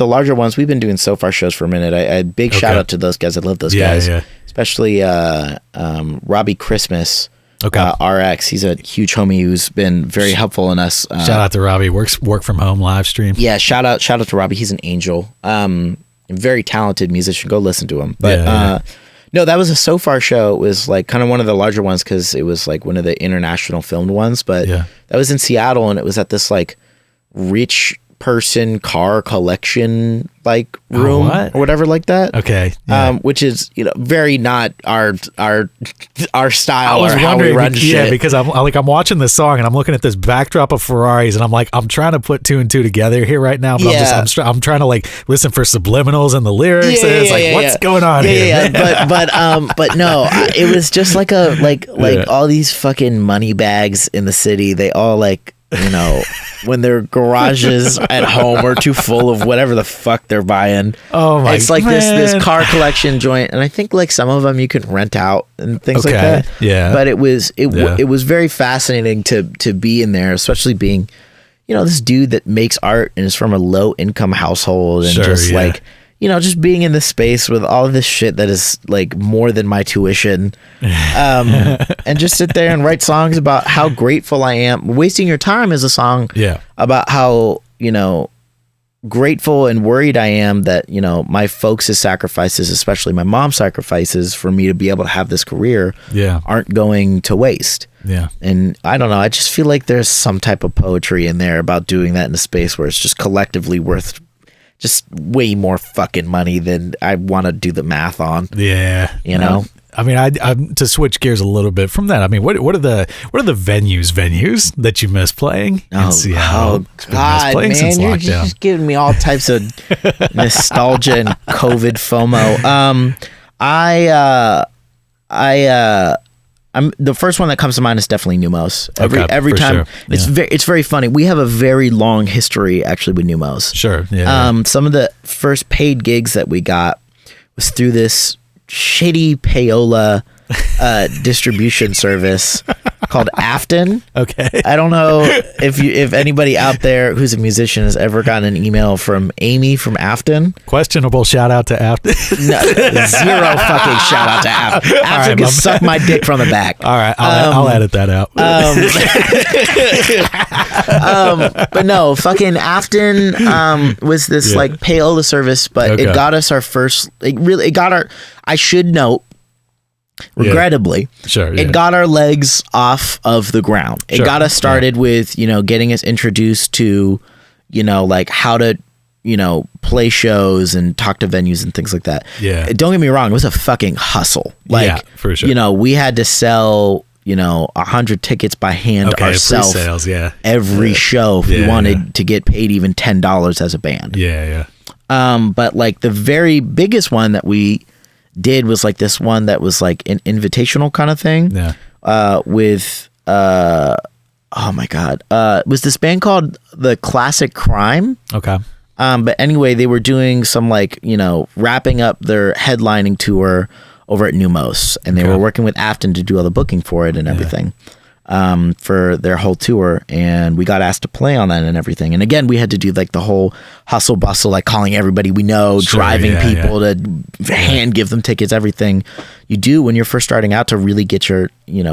larger ones. We've been doing SoFar shows for a minute. I big shout out to those guys. I love those guys. Yeah. Especially Robbie Christmas. RX. He's a huge homie who's been very helpful in us. Shout out to Robbie. Work from home live stream. Yeah, shout out to Robbie. He's an angel. Very talented musician. Go listen to him. But no, that was a SoFar show. It was like kind of one of the larger ones because it was like one of the international filmed ones. But that was in Seattle, and it was at this like rich person car collection like room or whatever like that. Okay. Which is very not our style or how we run shit. Yeah, because I'm watching this song and I'm looking at this backdrop of Ferraris and I'm like, I'm trying to put two and two together here right now, but I'm trying to like listen for subliminals in the lyrics. And it's like, what's going on here? But no, it was just like all these fucking money bags in the city. They all like, when their garages at home are too full of whatever the fuck they're buying. Oh my! It's like this car collection joint, and I think like some of them you can rent out and things like that. Yeah. But it was very fascinating to be in there, especially being, this dude that makes art and is from a low income household and just being in this space with all of this shit that is like more than my tuition, and just sit there and write songs about how grateful I am. Wasting Your Time is a song about how, grateful and worried I am that, my folks' sacrifices, especially my mom's sacrifices for me to be able to have this career aren't going to waste. Yeah. And I don't know, I just feel like there's some type of poetry in there about doing that in a space where it's just collectively worth just way more fucking money than I want to do the math on. Yeah. I mean, I to switch gears a little bit from that. I mean, what are the venues that you miss playing in Seattle? Oh God, man, you're just giving me all types of nostalgia and COVID FOMO. I'm the first one that comes to mind is definitely Numos. Every time it's very funny. We have a very long history actually with Numos. Sure. Yeah. Some of the first paid gigs that we got was through this shitty payola distribution service called Afton. Okay. I don't know if anybody out there who's a musician has ever gotten an email from Amy from Afton. Questionable shout out to Afton. No, zero fucking shout out to Afton. Afton can suck my dick from the back. All right, I'll edit that out. But no, fucking Afton was this like payola service, but it got us our first. It got our. I should note. Regrettably, it got our legs off of the ground. It got us started with, getting us introduced to, like how to, play shows and talk to venues and things like that. Yeah. Don't get me wrong. It was a fucking hustle. Like, for sure. We had to sell, 100 tickets by hand ourselves. Pre-sales, every show if we wanted to get paid even $10 as a band. Yeah. But like the very biggest one that we did was like this one that was like an invitational kind of thing with oh my god it was this band called The Classic Crime. But anyway, they were doing some like wrapping up their headlining tour over at Numos, and they were working with Afton to do all the booking for it and everything. For their whole tour, and we got asked to play on that and everything. And again, we had to do like the whole hustle bustle, like calling everybody we know, driving people to hand give them tickets, everything you do when you're first starting out to really get your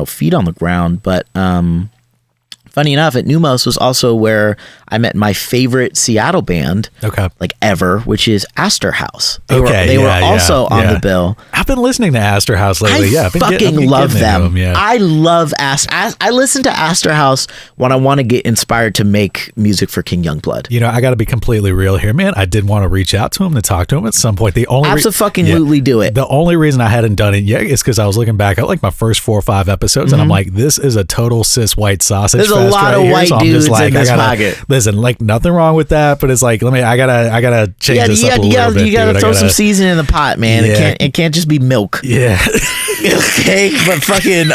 feet on the ground. But funny enough, at Numos was also where I met my favorite Seattle band, like ever, which is Astor House. They were also on the bill. I've been listening to Astor House lately. I've been love them. I love Astor. I listen to Astor House when I want to get inspired to make music for King Youngblood. I got to be completely real here, man. I did want to reach out to him to talk to him at some point. The only absolutely do it. The only reason I hadn't done it yet is because I was looking back at like my first 4 or 5 episodes, and I'm like, this is a total cis white sausage. There's lot of white dudes in this pocket. Listen, like nothing wrong with that, but it's like I gotta change this up a little bit. You gotta throw some seasoning in the pot, man. Yeah. It can't just be milk. Yeah. Okay, but fucking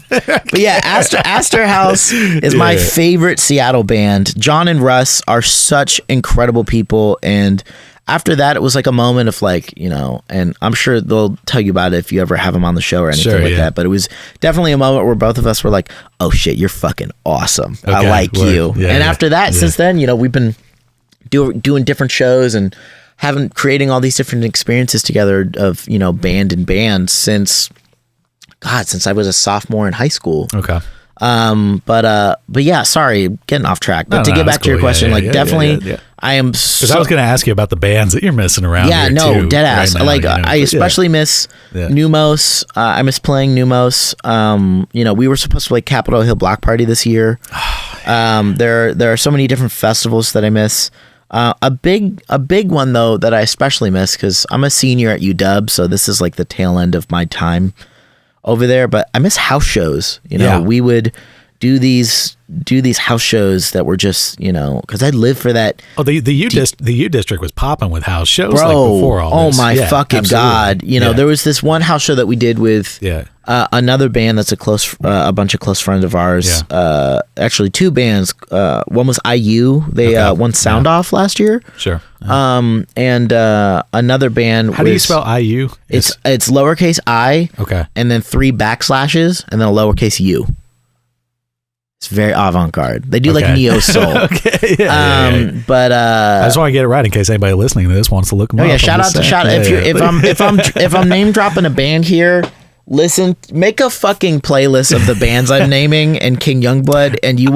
but yeah, Astor House is my favorite Seattle band. John and Russ are such incredible people, and after that, it was like a moment of like, and I'm sure they'll tell you about it if you ever have them on the show or anything like that. But it was definitely a moment where both of us were like, oh shit, you're fucking awesome. Okay, I like you. Yeah, and after that, since then, we've been doing different shows and creating all these different experiences together of, band and band since I was a sophomore in high school. Okay. But yeah, sorry, getting off track. But to get back to your question, definitely, I am. Because I was going to ask you about the bands that you're missing around. Yeah, too, dead ass. Right now, I especially miss Numos. I miss playing Numos. We were supposed to play Capitol Hill Block Party this year. There are so many different festivals that I miss. A big one though that I especially miss because I'm a senior at UW, so this is like the tail end of my time over there, but I miss house shows. We would do these house shows that were just, because I lived for that. Oh, the U district was popping with house shows, bro. Like before all this. Oh my fucking absolutely. God! There was this one house show that we did with another band that's a bunch of close friends of ours. Yeah. Actually, two bands. One was IU. They won Sound Off last year. Sure. And another band. How do you spell IU? It's lowercase I. Okay. And then 3 backslashes and then a lowercase U. It's very avant-garde. They do like neo soul. Okay. But I just want to get it right in case anybody listening to this wants to look them up. Yeah, shout out. If I'm name dropping a band here, make a fucking playlist of the bands I'm naming and King Youngblood, and you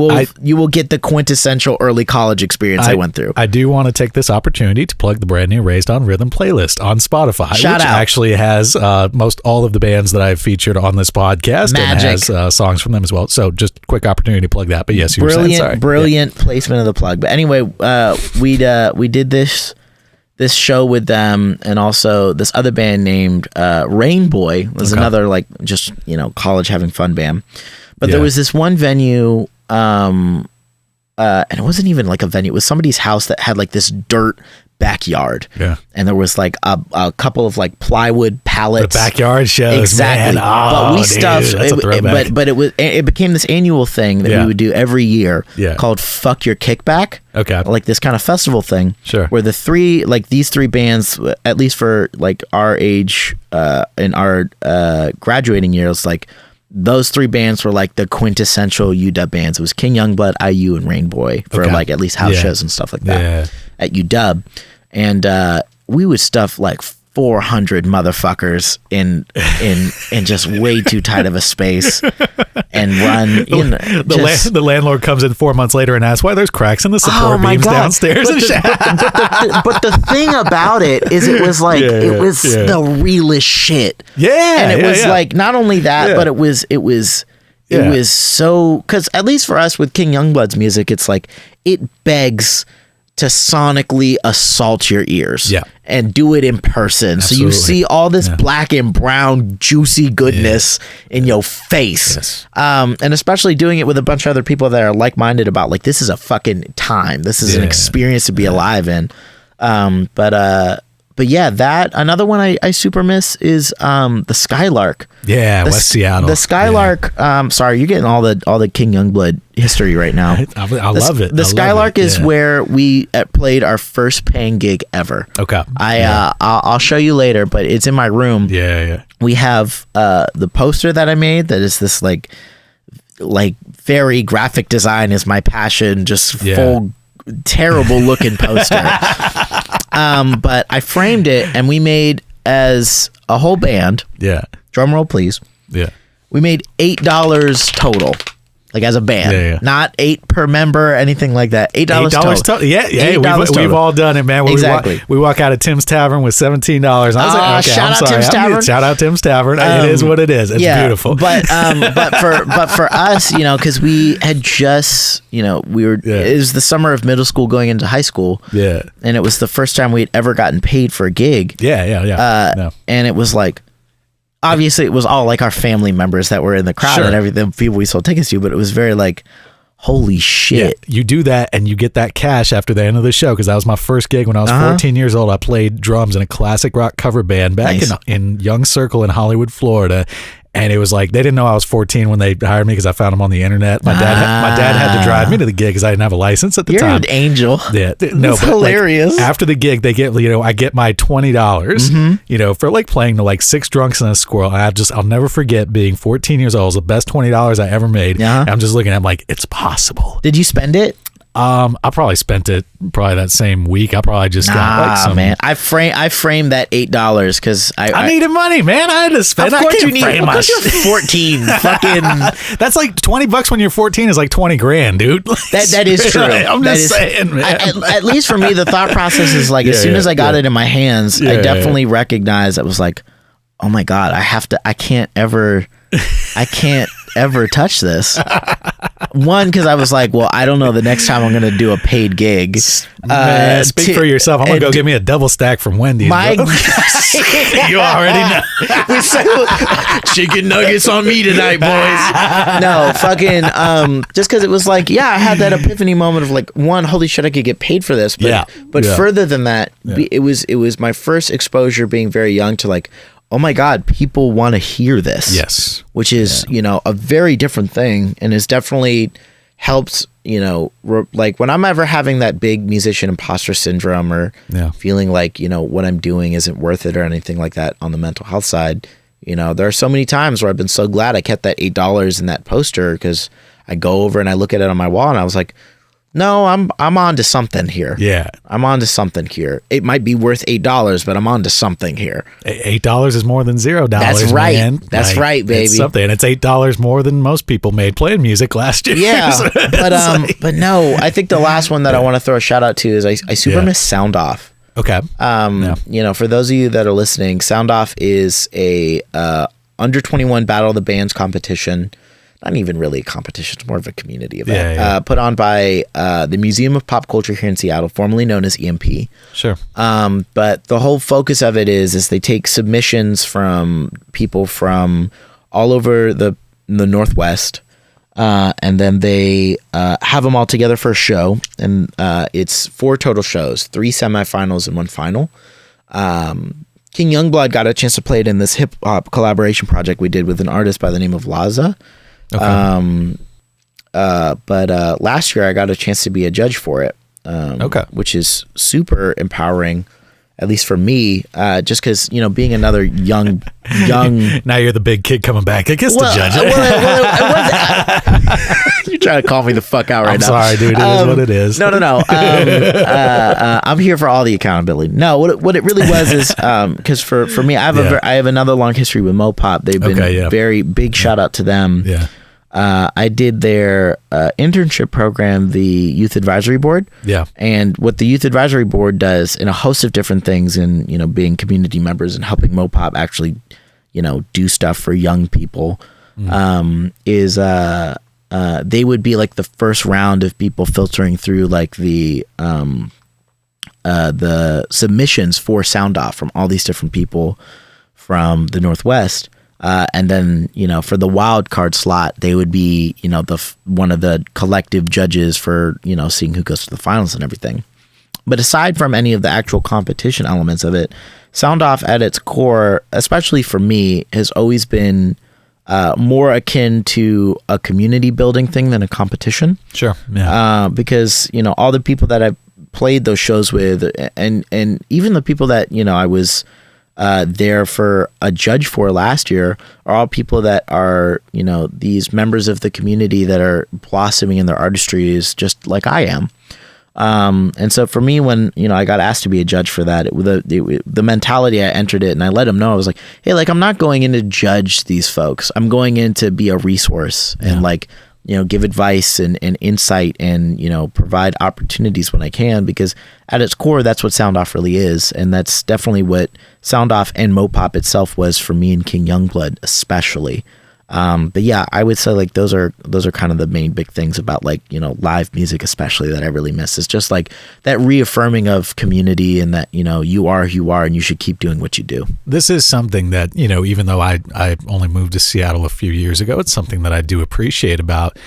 will get the quintessential early college experience I went through. I do want to take this opportunity to plug the brand new Raised on Rhythm playlist on Spotify, which actually has most all of the bands that I've featured on this podcast. Magic. And has songs from them as well. So just quick opportunity to plug that. But yes, you were saying, sorry. Brilliant placement of the plug. But anyway, we did this show with them, and also this other band named Rain Boy was another college having fun band. But there was this one venue, and it wasn't even like a venue. It was somebody's house that had like this dirt backyard. Yeah. And there was like a couple of like plywood pallets. The backyard shows. Exactly. Man. Oh, but we dude, stuffed but it became this annual thing that we would do every year called Fuck Your Kickback. Okay. Like this kind of festival thing. Sure. Where these three bands, at least for like our age, in our graduating years, like those three bands were like the quintessential UW bands. It was King Youngblood, IU, and Rain Boy for like at least house shows and stuff like that at UW. And we would stuff like 400 motherfuckers in just way too tight of a space and run. The landlord comes in 4 months later and asks why there's cracks in the support beams downstairs. But the thing about it is it was like it was the realest shit. Yeah, and it was like not only that, but it was so, because at least for us with King Youngblood's music, it's like it begs to sonically assault your ears and do it in person. Absolutely. So you see all this black and brown juicy goodness in your face. Yes. And especially doing it with a bunch of other people that are like-minded about like, this is a fucking time. This is an experience to be alive in. But yeah, that another one I super miss is the Skylark. Yeah, West Seattle. The Skylark. Sorry, you're getting all the King Youngblood history right now. I love it. The Skylark is where we played our first paying gig ever. Okay. I'll show you later, but it's in my room. Yeah. We have the poster that I made that is this like very graphic design is my passion. Just full terrible looking poster. But I framed it and we made as a whole band. Yeah. Drum roll, please. Yeah. We made $8 total. Like as a band, not 8 per member, anything like that. $8 total. Yeah. We've all done it, man. Exactly. We walk out of Tim's Tavern with $17. I was like, okay, shout out Tim's Tavern. Shout out Tim's Tavern. It is what it is. It's beautiful. But for us, because we had just, we were. It was the summer of middle school going into high school. Yeah. And it was the first time we'd ever gotten paid for a gig. Yeah. And it was like, obviously it was all like our family members that were in the crowd and everything, people we sold tickets to, but it was very like, Holy shit. Yeah, you do that and you get that cash after the end of the show, because that was my first gig when I was 14 years old. I played drums in a classic rock cover band back in Young Circle in Hollywood, Florida. And it was like, they didn't know I was 14 when they hired me because I found them on the internet. My dad had to drive me to the gig because I didn't have a license at the time. You're an angel. Yeah, That's hilarious. Like, after the gig, they get, I get my $20, for like playing to like 6 Drunks and a Squirrel. And I'll never forget being 14 years old. It was the best $20 I ever made. And I'm just looking at it, I'm like, it's possible. Did you spend it? I probably spent it that same week. I probably just got like some. Man, I framed that $8 because I needed money, man. I had to spend. Of course you need. Because you're 14. Fucking. That's like $20 when you're 14 is like 20 grand, dude. That is true. I'm just saying, man. At least for me, the thought process is like as soon as I got it in my hands, I definitely recognized it was like, oh my God, I can't ever touch this. One, because I was like, well, I don't know the next time I'm going to do a paid gig. Man, speak for yourself. I'm going to go get me a double stack from Wendy's. You already know. Chicken nuggets on me tonight, boys. No, fucking, just because it was like, I had that epiphany moment of like, one, holy shit, I could get paid for this. But further than that, it was my first exposure being very young to like, oh my God, people want to hear this. Yes. Which is, a very different thing, and has definitely helped, like when I'm ever having that big musician imposter syndrome or feeling like, what I'm doing isn't worth it or anything like that on the mental health side, there are so many times where I've been so glad I kept that $8 in that poster, because I go over and I look at it on my wall and I was like, no, I'm on to something here. Yeah. I'm on to something here. It might be worth $8, but I'm on to something here. $8 is more than $0. That's right. Man. That's right, baby. It's something. And it's $8 more than most people made playing music last year. Yeah. But no, I think the last one that I want to throw a shout out to is I super miss Sound Off. Okay. For those of you that are listening, Sound Off is a under 21 Battle of the Bands competition. Not even really a competition, it's more of a community event. Put on by the Museum of Pop Culture here in Seattle, formerly known as EMP. Sure. But the whole focus of it is they take submissions from people from all over the Northwest, and then they have them all together for a show. And it's 4 total shows, 3 semifinals and 1 final. King Youngblood got a chance to play it in this hip hop collaboration project we did with an artist by the name of Laza. Okay. But last year I got a chance to be a judge for it. Which is super empowering, at least for me, just because, being another young. Now you're the big kid coming back. I guess the judge. You're trying to call me the fuck out right now. I'm sorry, dude. It is what it is. No. I'm here for all the accountability. No, what it really was is because for me, I have another long history with Mopop. They've been very big shout out to them. Yeah. I did their internship program, the Youth Advisory Board. Yeah. And what the Youth Advisory Board does in a host of different things, and being community members and helping Mopop actually, do stuff for young people, is they would be like the first round of people filtering through like the submissions for Sound Off from all these different people from the Northwest. And then, for the wild card slot, they would be, one of the collective judges for, seeing who goes to the finals and everything. But aside from any of the actual competition elements of it, Sound Off at its core, especially for me, has always been more akin to a community building thing than a competition. Sure. Yeah. Because, all the people that I've played those shows with, and even the people that, I was there for a judge for last year, are all people that are, these members of the community that are blossoming in their artistry just like I am. And so for me, when, I got asked to be a judge for that, the mentality I entered it, and I let them know, I was like, hey, like, I'm not going in to judge these folks. I'm going in to be a resource and give advice and insight and, provide opportunities when I can, because at its core, that's what Sound Off really is. And that's definitely what Sound Off and Mopop itself was for me and King Youngblood, especially. But yeah, I would say like those are kind of the main big things about like, you know, live music especially that I really miss. It's just like that reaffirming of community and that, you know, you are who you are and you should keep doing what you do. This is something that, you know, even though I only moved to Seattle a few years ago, it's something that I do appreciate about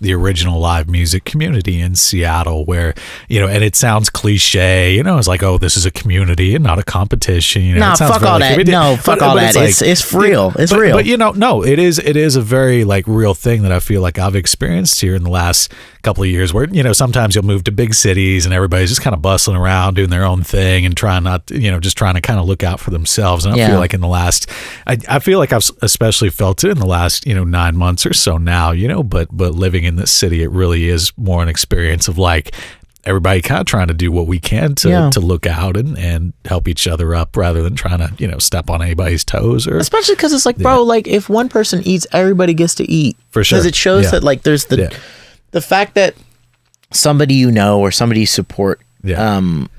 the original live music community in Seattle where, you know, and it sounds cliche, you know, it's like, oh, this is a community and not a competition. You know, nah, fuck all that. No, fuck all that. It's real. It's real. But, you know, no, it is a very like real thing that I feel like I've experienced here in the last couple of years where, you know, sometimes you'll move to big cities and everybody's just kind of bustling around doing their own thing and trying not, you know, just trying to kind of look out for themselves. And I feel like in the last, I feel like I've especially felt it in the last, you know, 9 months or so now, you know, but living in this city, it really is more an experience of like, everybody kind of trying to do what we can to look out and help each other up rather than trying to, you know, step on anybody's toes or especially because it's like, bro, like if one person eats, everybody gets to eat. For sure. Because it shows that like there's the fact that somebody you know or somebody you support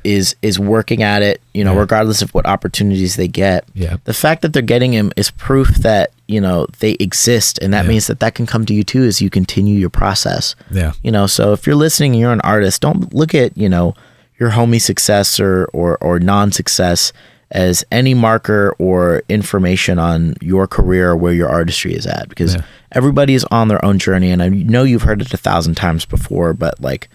is working at it, you know, regardless of what opportunities they get. Yeah. The fact that they're getting them is proof that, you know, they exist, and that means that can come to you too as you continue your process. Yeah. You know, so if you're listening and you're an artist, don't look at, you know, your homie's success or non-success as any marker or information on your career or where your artistry is at, because everybody is on their own journey, and I know you've heard it 1,000 times before, but like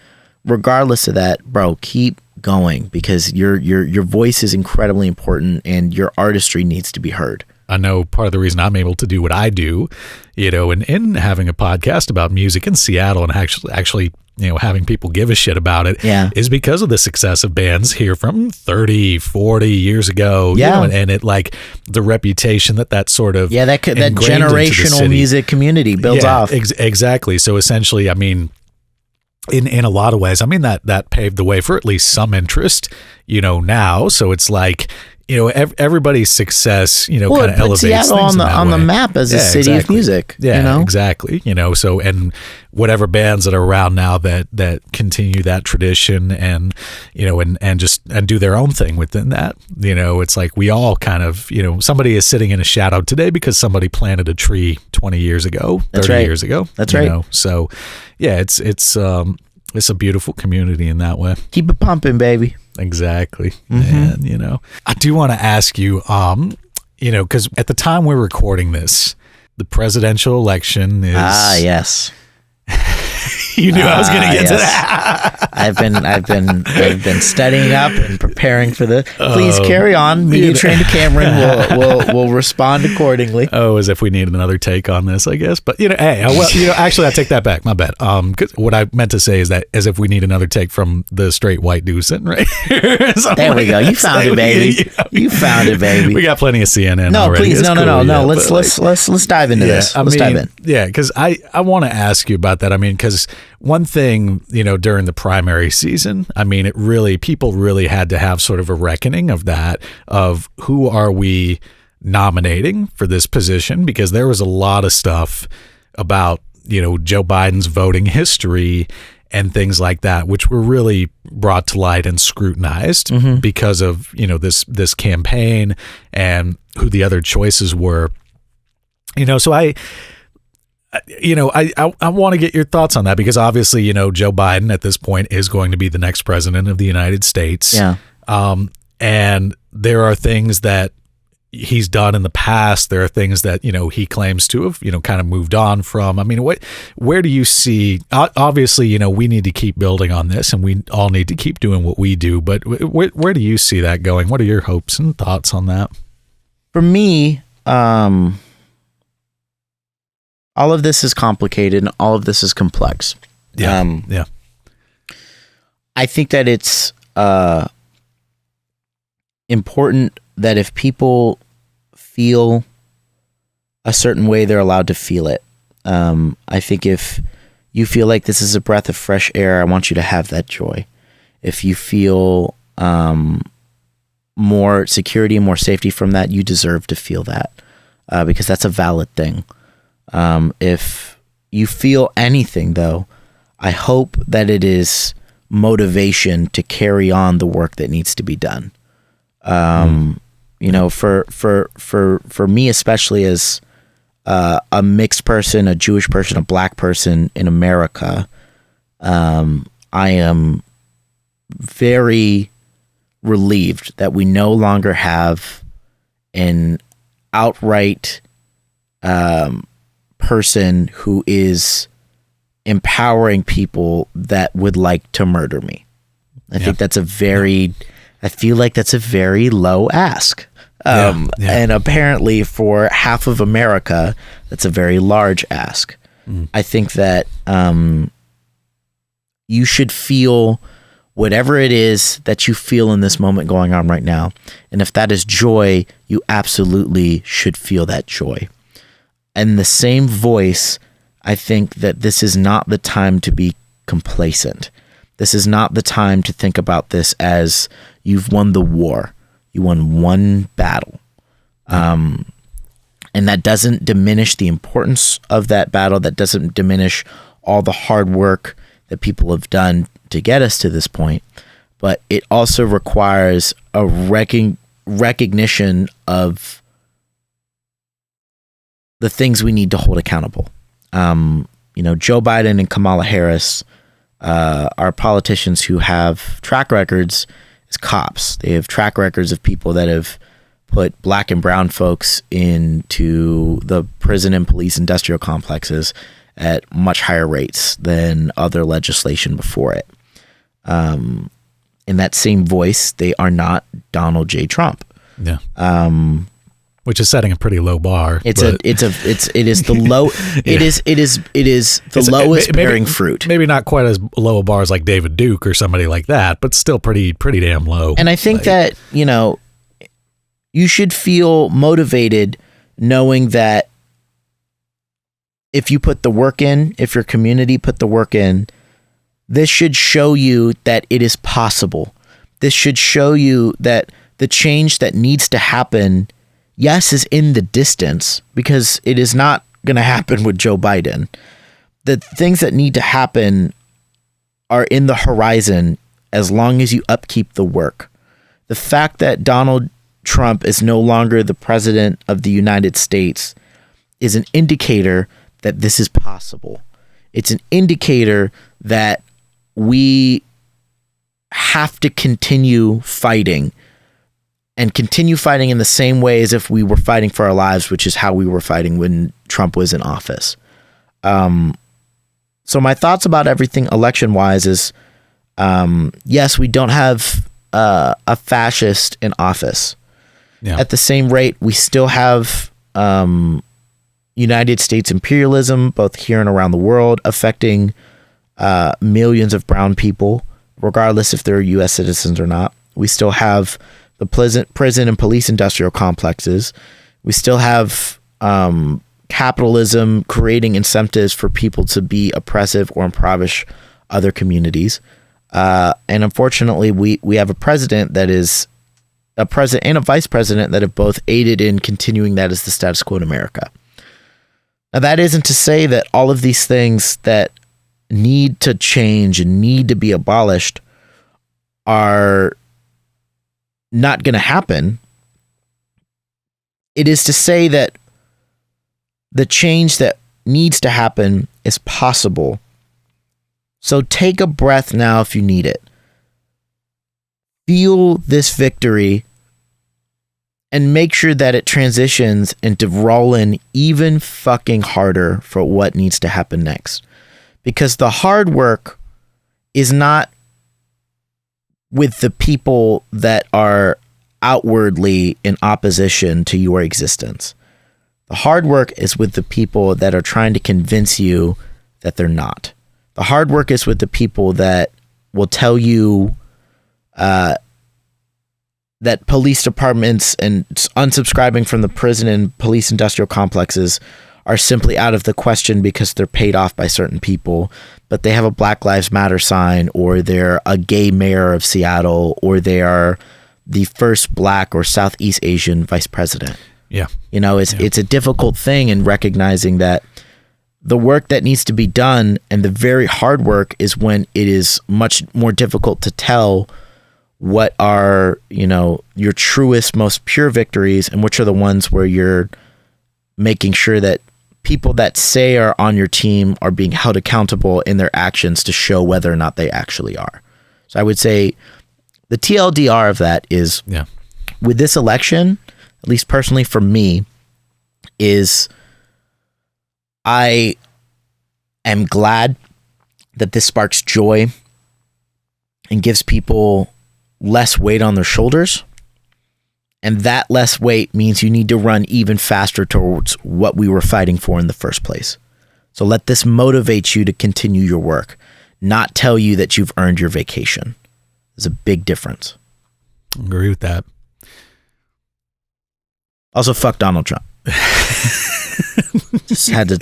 regardless of that, bro, keep going because your voice is incredibly important and your artistry needs to be heard. I know part of the reason I'm able to do what I do, you know, and in having a podcast about music in Seattle and actually, you know, having people give a shit about it is because of the success of bands here from 30, 40 years ago, you know, and it like the reputation that sort of that generational music community builds off. Exactly. So essentially, I mean, in a lot of ways, I mean, that paved the way for at least some interest, you know, now. So it's like, you know, everybody's success, you know, kind of elevates Seattle things on the map as a city of music. Yeah, you know? Exactly. You know, so, and whatever bands that are around now that continue that tradition and, you know, and do their own thing within that, you know, it's like we all kind of, you know, somebody is sitting in a shadow today because somebody planted a tree 20 years ago, 30 years ago. That's right. Know? So yeah, it's a beautiful community in that way. Keep it pumping, baby. Exactly. And, you know, I do want to ask you, you know, because at the time we're recording this, the presidential election is... yes. You knew I was going to get to that. I've been studying up and preparing for the. Please carry on. Media trained Cameron will respond accordingly. Oh, as if we need another take on this, I guess. But you know, hey, well, you know, actually, I take that back. My bad. 'Cause what I meant to say is that as if we need another take from the straight white dude sitting right here. There we go. You found it, baby. You found it, baby. We got plenty of CNN. No, already. please, it's no. Let's dive into this. I Let's mean, dive in. Yeah, because I want to ask you about that. I mean, because one thing, you know, during the primary season, I mean, people really had to have sort of a reckoning of that, of who are we nominating for this position, because there was a lot of stuff about, you know, Joe Biden's voting history and things like that, which were really brought to light and scrutinized because of, you know, this campaign and who the other choices were, you know, so I want to get your thoughts on that, because obviously, you know, Joe Biden at this point is going to be the next president of the United States. Yeah. And there are things that he's done in the past. There are things that, you know, he claims to have, you know, kind of moved on from. I mean, where do you see, obviously, you know, we need to keep building on this and we all need to keep doing what we do, but where do you see that going? What are your hopes and thoughts on that? For me, all of this is complicated and all of this is complex. Yeah. I think that it's important that if people feel a certain way, they're allowed to feel it. I think if you feel like this is a breath of fresh air, I want you to have that joy. If you feel more security and more safety from that, you deserve to feel that, because that's a valid thing. If you feel anything, though, I hope that it is motivation to carry on the work that needs to be done. You know, for me, especially as a mixed person, a Jewish person, a black person in America, I am very relieved that we no longer have an outright person who is empowering people that would like to murder me. I feel like that's a very low ask. And apparently for half of America, that's a very large ask. I think that you should feel whatever it is that you feel in this moment going on right now. And if that is joy, you absolutely should feel that joy. And the same voice, I think that this is not the time to be complacent. This is not the time to think about this as you've won the war. You won one battle. And that doesn't diminish the importance of that battle. That doesn't diminish all the hard work that people have done to get us to this point. But it also requires a recognition of the things we need to hold accountable. Joe Biden and Kamala Harris are politicians who have track records as cops. They have track records of people that have put black and brown folks into the prison and police industrial complexes at much higher rates than other legislation before it. In that same voice, they are not Donald J. Trump. Yeah. Which is setting a pretty low bar. It is the lowest bearing fruit. Maybe not quite as low a bar as like David Duke or somebody like that, but still pretty damn low. And I think that, you should feel motivated knowing that if you put the work in, if your community put the work in, this should show you that it is possible. This should show you that the change that needs to happen, yes, is in the distance, because it is not going to happen with Joe Biden. The things that need to happen are in the horizon as long as you upkeep the work. The fact that Donald Trump is no longer the president of the United States is an indicator that this is possible. It's an indicator that we have to continue fighting, and continue fighting in the same way as if we were fighting for our lives, which is how we were fighting when Trump was in office. So my thoughts about everything election-wise is, yes, we don't have a fascist in office. Yeah. At the same rate, we still have United States imperialism, both here and around the world, affecting millions of brown people, regardless if they're U.S. citizens or not. We still have the prison and police industrial complexes. We still have capitalism creating incentives for people to be oppressive or impoverish other communities. And unfortunately, we have a president that is a president and a vice president that have both aided in continuing that as the status quo in America. Now, that isn't to say that all of these things that need to change and need to be abolished are not going to happen. It is to say that the change that needs to happen is possible. So take a breath now if you need it. Feel this victory and make sure that it transitions into rolling even fucking harder for what needs to happen next. Because the hard work is not with the people that are outwardly in opposition to your existence. The hard work is with the people that are trying to convince you that they're not. The hard work is with the people that will tell you that police departments and unsubscribing from the prison and police industrial complexes are simply out of the question because they're paid off by certain people, but they have a Black Lives Matter sign, or they're a gay mayor of Seattle, or they are the first Black or Southeast Asian vice president. Yeah. It's a difficult thing in recognizing that the work that needs to be done and the very hard work is when it is much more difficult to tell what are, your truest, most pure victories and which are the ones where you're making sure that people that say are on your team are being held accountable in their actions to show whether or not they actually are. So I would say the TLDR of that is with this election, at least personally for me, is I am glad that this sparks joy and gives people less weight on their shoulders. And that less weight means you need to run even faster towards what we were fighting for in the first place. So let this motivate you to continue your work, not tell you that you've earned your vacation. There's a big difference. I agree with that. Also, fuck Donald Trump. Just had to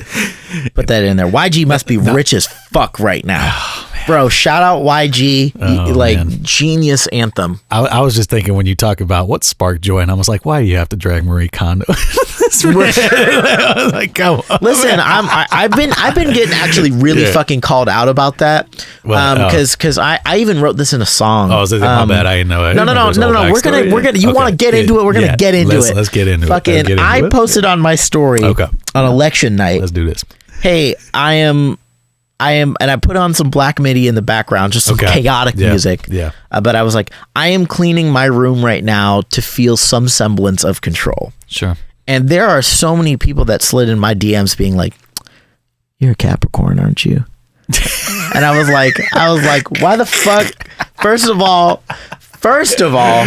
put that in there. YG must be rich as fuck right now. Oh, bro, shout out YG. Genius anthem. I was just thinking when you talk about what sparked joy, and I was like, why do you have to drag Marie Kondo? Like, come on. Listen, I've been getting actually really fucking called out about that. Because I even wrote this in a song. Oh, is it my bad? I didn't know it. No. We're gonna. You want to get into it? We're gonna get into it. Let's get into it. I posted on my story on election night. Let's do this. Hey, I am, and I put on some Black MIDI in the background, just some chaotic music. Yeah. But I was like, I am cleaning my room right now to feel some semblance of control. Sure. And there are so many people that slid in my DMs being like, "You're a Capricorn, aren't you?" And I was like, why the fuck? First of all,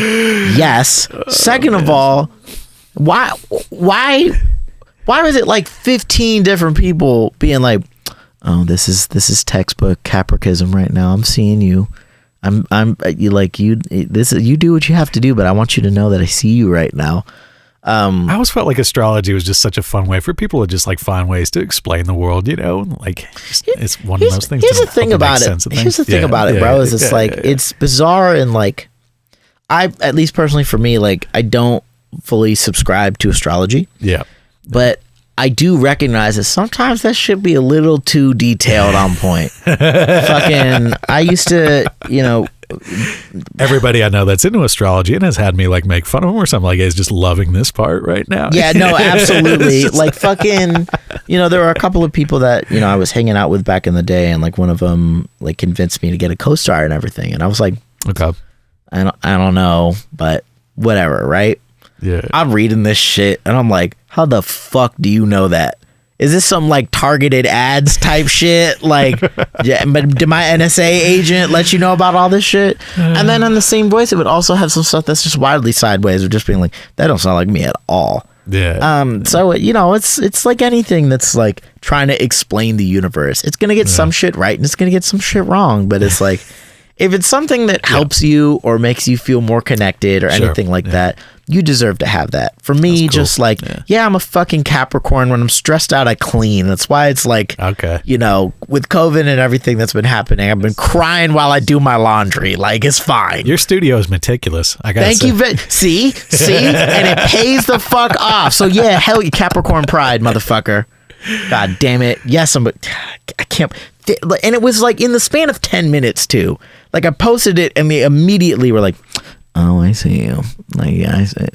yes. Second of all, why was it like 15 different people being like, "Oh, this is textbook Capricism right now. I'm seeing you. You do what you have to do, but I want you to know that I see you right now." I always felt like astrology was just such a fun way for people to just like find ways to explain the world, like it's one of those things. Here's the thing about it, bro. Is it's like it's bizarre and like at least personally for me, like I don't fully subscribe to astrology. Yeah. But I do recognize that sometimes that should be a little too detailed on point. Fucking, I used to, everybody I know that's into astrology and has had me like make fun of them or something like is just loving this part right now. Yeah, no, absolutely. Like fucking, there were a couple of people that, I was hanging out with back in the day, and like one of them like convinced me to get a co-star and everything. And I was like, okay, I don't know, but whatever. Right. Yeah. I'm reading this shit and I'm like, how the fuck do you know that? Is this some like targeted ads type shit? Like, yeah, but did my NSA agent let you know about all this shit? And then on the same voice, it would also have some stuff that's just wildly sideways, or just being like, that don't sound like me at all. Yeah. So it's like anything that's like trying to explain the universe. It's gonna get some shit right and it's gonna get some shit wrong. But it's like, if it's something that helps you or makes you feel more connected or anything like that, you deserve to have that. For me, cool. Just like, I'm a fucking Capricorn. When I'm stressed out, I clean. That's why it's like, with COVID and everything that's been happening, I've been crying while I do my laundry. Like, it's fine. Your studio is meticulous. I gotta Thank you. See? And it pays the fuck off. So yeah, hell yeah, Capricorn pride, motherfucker. God damn it. Yes, I can't. And it was like in the span of 10 minutes too. Like I posted it and they immediately were like, "Oh, I see you." Like, yeah, I see.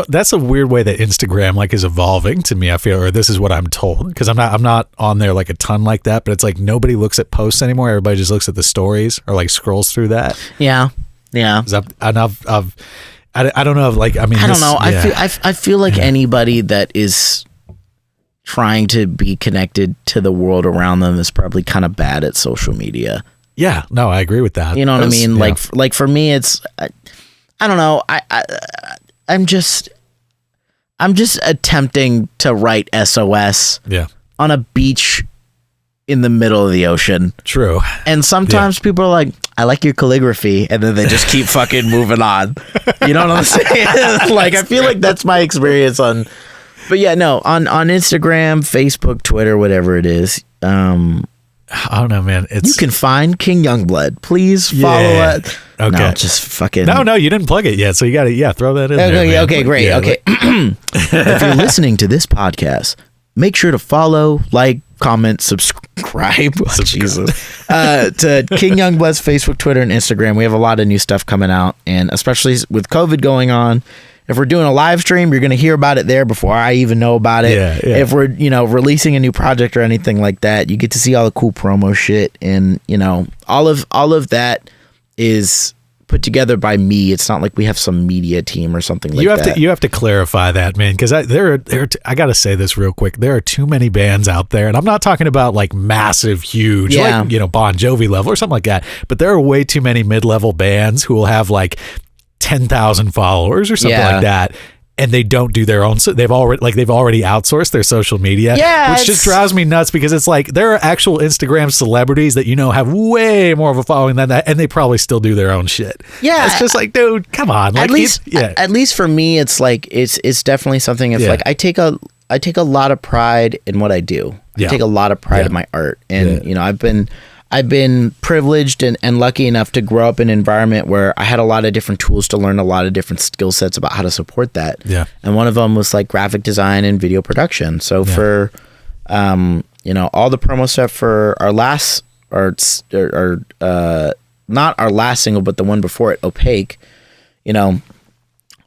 That's a weird way that Instagram like is evolving to me. I feel, or this is what I'm told, because I'm not on there like a ton like that. But it's like nobody looks at posts anymore. Everybody just looks at the stories or like scrolls through that. Yeah. I don't know. Like, I mean, I don't know. I feel like anybody that is trying to be connected to the world around them is probably kind of bad at social media. Yeah, no, I agree with that. You know what I mean? Yeah. Like for me, it's, I don't know. I'm just attempting to write SOS on a beach in the middle of the ocean. True. And sometimes people are like, "I like your calligraphy," and then they just keep fucking moving on. You know what I'm saying? Like, I feel like that's my experience on. But yeah, no, on Instagram, Facebook, Twitter, whatever it is. I don't know, man. You can find King Youngblood. Please follow it. Okay. No, just fucking. No, you didn't plug it yet, so you got to throw that in there. Okay, great. Yeah, okay. If you're listening to this podcast, make sure to follow, like, comment, subscribe. Jesus. To King Youngblood's Facebook, Twitter, and Instagram. We have a lot of new stuff coming out, and especially with COVID going on, If we're doing a live stream, you're going to hear about it there before I even know about it. Yeah. If we're, releasing a new project or anything like that, you get to see all the cool promo shit. And, all of that is put together by me. It's not like we have some media team or something like that. You have to clarify that, man, because I got to say this real quick. There are too many bands out there, and I'm not talking about like massive, huge, like, Bon Jovi level or something like that, but there are way too many mid-level bands who will have like 10,000 followers or something like that. And they don't do their own. So they've already outsourced their social media, which just drives me nuts because it's like there are actual Instagram celebrities that have way more of a following than that, and they probably still do their own shit. Yeah, it's just like, dude, come on. Like, at least for me, it's like it's definitely something. It's like I take a lot of pride in what I do. I take a lot of pride in my art, and I've been privileged and lucky enough to grow up in an environment where I had a lot of different tools to learn a lot of different skill sets about how to support that. Yeah. And one of them was like graphic design and video production. So for, all the promo stuff for our last, not our last single, but the one before it, Opaque, all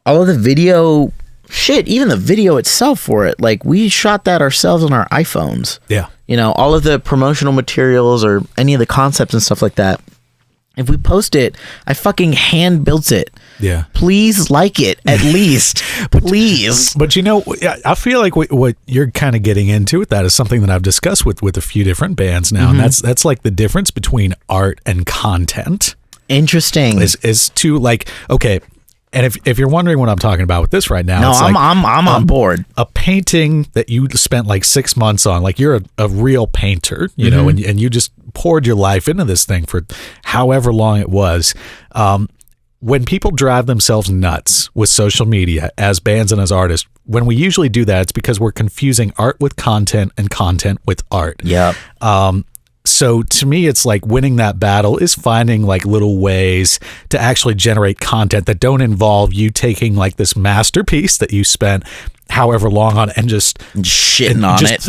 of the video shit, even the video itself for it, like we shot that ourselves on our iPhones. Yeah. All of the promotional materials or any of the concepts and stuff like that. If we post it, I fucking hand built it. Yeah. Please like it at least. Please. But I feel like what you're kind of getting into with that is something that I've discussed with a few different bands now. And that's like the difference between art and content. Interesting. Is to like, okay. And if you're wondering what I'm talking about with this right now, it's I'm on board. A painting that you spent like 6 months on, like you're a real painter, and you just poured your life into this thing for however long it was. When people drive themselves nuts with social media as bands and as artists, when we usually do that, it's because we're confusing art with content and content with art. Yeah. So to me, it's like winning that battle is finding like little ways to actually generate content that don't involve you taking like this masterpiece that you spent however long on and just shitting on it.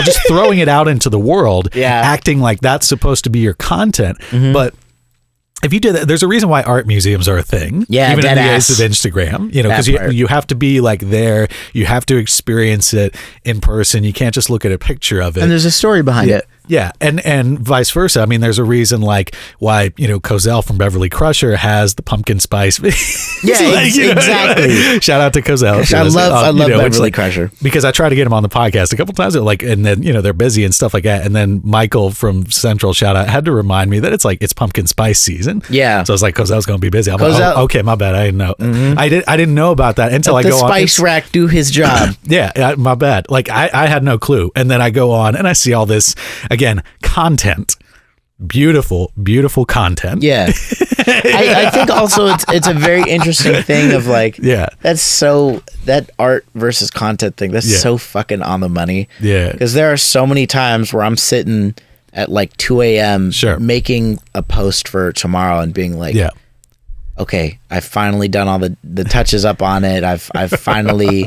Just throwing it out into the world, acting like that's supposed to be your content. But if you do that, there's a reason why art museums are a thing. Yeah, even in the days of Instagram, because you have to be like there, you have to experience it in person. You can't just look at a picture of it. And there's a story behind it. Yeah, and vice versa. I mean, there's a reason like why Cozell from Beverly Crusher has the pumpkin spice. Exactly. Shout out to Cozell. I love Beverly Crusher because I tried to get him on the podcast a couple times. And then they're busy and stuff like that. And then Michael from Central, shout out, had to remind me that it's pumpkin spice season. Yeah. So I was like, Cozell's going to be busy. I'm like, okay, my bad. I didn't know. I didn't know about that until I go on. The spice rack do his job. Yeah, my bad. Like I had no clue. And then I go on and I see all this. Again, content, beautiful content. Yeah, I think also it's a very interesting thing of like, that art versus content thing. That's so fucking on the money. Yeah, because there are so many times where I'm sitting at like 2 a.m. Making a post for tomorrow and being like, okay, I've finally done all the touches up on it. I've finally.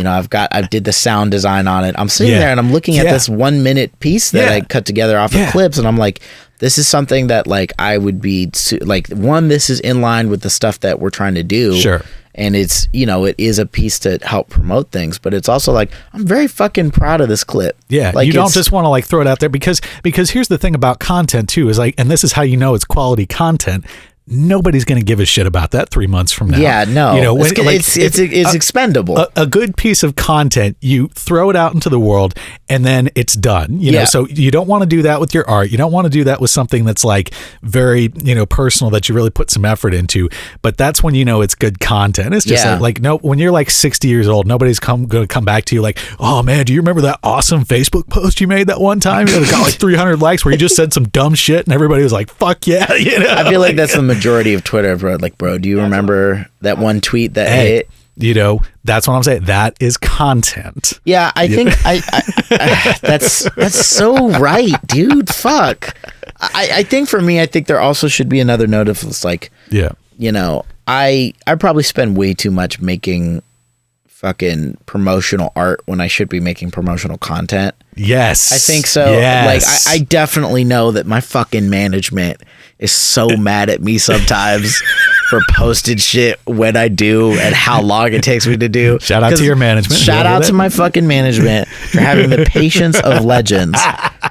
I did the sound design on it. I'm sitting there and I'm looking at this 1 minute piece that I cut together off of clips. And I'm like, this is something that like I would be like, one, this is in line with the stuff that we're trying to do. Sure. And it's, it is a piece to help promote things, but it's also like, I'm very fucking proud of this clip. Yeah. Like, you don't just want to like throw it out there because here's the thing about content too, is like, and this is how it's quality content. Nobody's going to give a shit about that 3 months from now. Yeah, no. It's expendable. A good piece of content, you throw it out into the world and then it's done. So you don't want to do that with your art. You don't want to do that with something that's like very, personal that you really put some effort into. But that's when it's good content. It's just like no, when you're like 60 years old, nobody's going to come back to you like, oh man, do you remember that awesome Facebook post you made that one time? It got like 300 likes where you just said some dumb shit and everybody was like, fuck yeah. I feel like that's the majority of Twitter, bro. Like, bro, do you remember that one tweet that hit? That's what I'm saying. That is content. Yeah, I think I that's so right, dude. Fuck. I think for me, I think there also should be another note of it's like, I probably spend way too much making fucking promotional art when I should be making promotional content. Yes. I think so. Yes. Like I definitely know that my fucking management is so mad at me sometimes for posted shit when I do and how long it takes me to do. Shout out to your management. Shout out to my fucking management for having the patience of legends.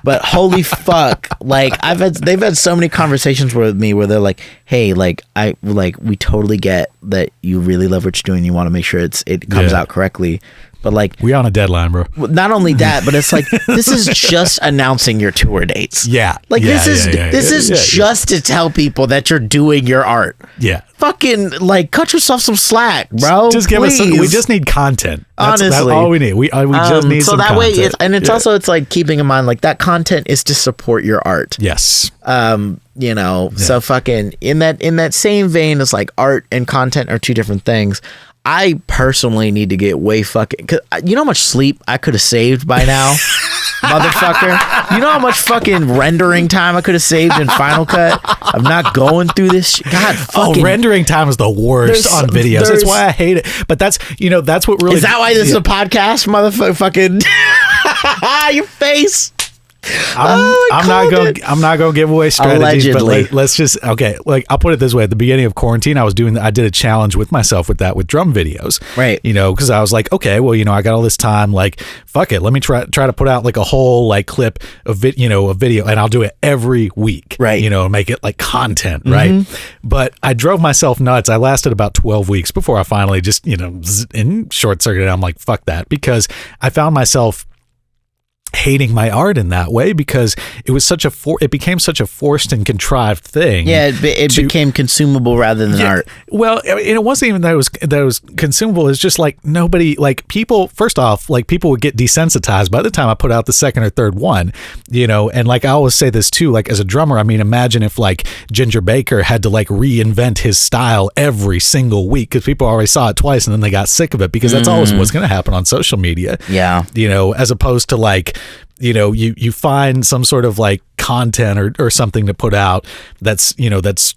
But holy fuck, like they've had so many conversations with me where they're like, hey, we totally get that you really love what you're doing. You want to make sure it comes out correctly. But like, we on a deadline, bro. Not only that, but it's like, this is just announcing your tour dates. Yeah. Like this is just to tell people that you're doing your art. Yeah. Fucking like cut yourself some slack, bro. Just give us we just need content. That's all we need. We just need some content. So that way it's like keeping in mind like that content is to support your art. Yes. So fucking in that same vein as like art and content are two different things. I personally need to get way fucking... Cause you know how much sleep I could have saved by now? Motherfucker. You know how much fucking rendering time I could have saved in Final Cut? I'm not going through this shit. God fucking... rendering time is the worst on videos. That's why I hate it. But that's what really... Is that why this is a podcast, motherfucker? Your face. I'm not gonna give away strategies. Allegedly. But let's just like I'll put it this way: at the beginning of quarantine, I did a challenge with myself with drum videos, right? Because I was like, okay, well, I got all this time, like, fuck it, let me try to put out like a whole like clip of a video, and I'll do it every week, right? Make it like content, right? But I drove myself nuts. I lasted about 12 weeks before I finally just in short circuit. I'm like, fuck that, because I found myself hating my art in that way because it was it became such a forced and contrived thing. Yeah, it became consumable rather than art. Well, and it wasn't even that it was consumable. It's just like nobody, like people. First off, like people would get desensitized by the time I put out the second or third one. And like I always say this too. Like as a drummer, I mean, imagine if like Ginger Baker had to like reinvent his style every single week because people already saw it twice and then they got sick of it because that's always what's going to happen on social media. Yeah, as opposed to like. You find some sort of like content or something to put out that's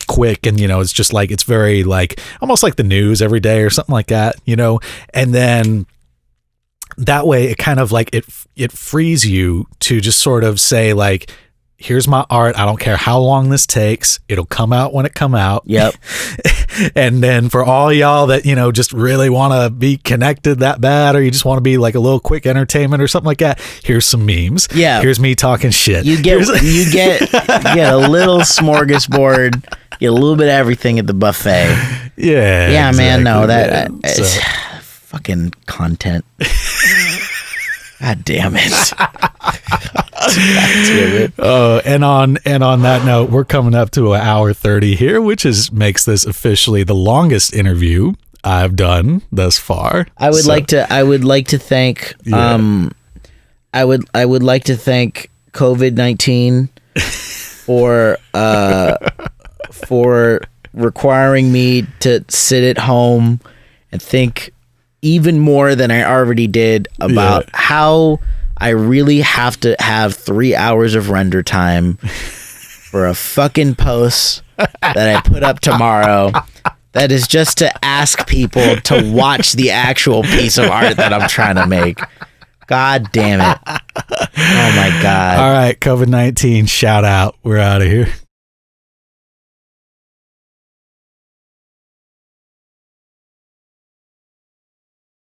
quick and it's just like it's very like almost like the news every day or something like that, and then that way it kind of like it frees you to just sort of say like, here's my art. I don't care how long this takes. It'll come out when it come out. Yep. And then for all y'all that, just really want to be connected that bad, or you just want to be like a little quick entertainment or something like that, here's some memes. Yeah. Here's me talking shit. You get a little smorgasbord, get a little bit of everything at the buffet. Yeah. Yeah, exactly, man. No, it's fucking content. God damn it. And on that note, we're coming up to an hour 30 here, which makes this officially the longest interview I've done thus far. I would like to thank I would like to thank COVID-19 for requiring me to sit at home and think even more than I already did about how I really have to have 3 hours of render time for a fucking post that I put up tomorrow that is just to ask people to watch the actual piece of art that I'm trying to make. God damn it. Oh my God. All right, COVID-19, shout out. We're out of here.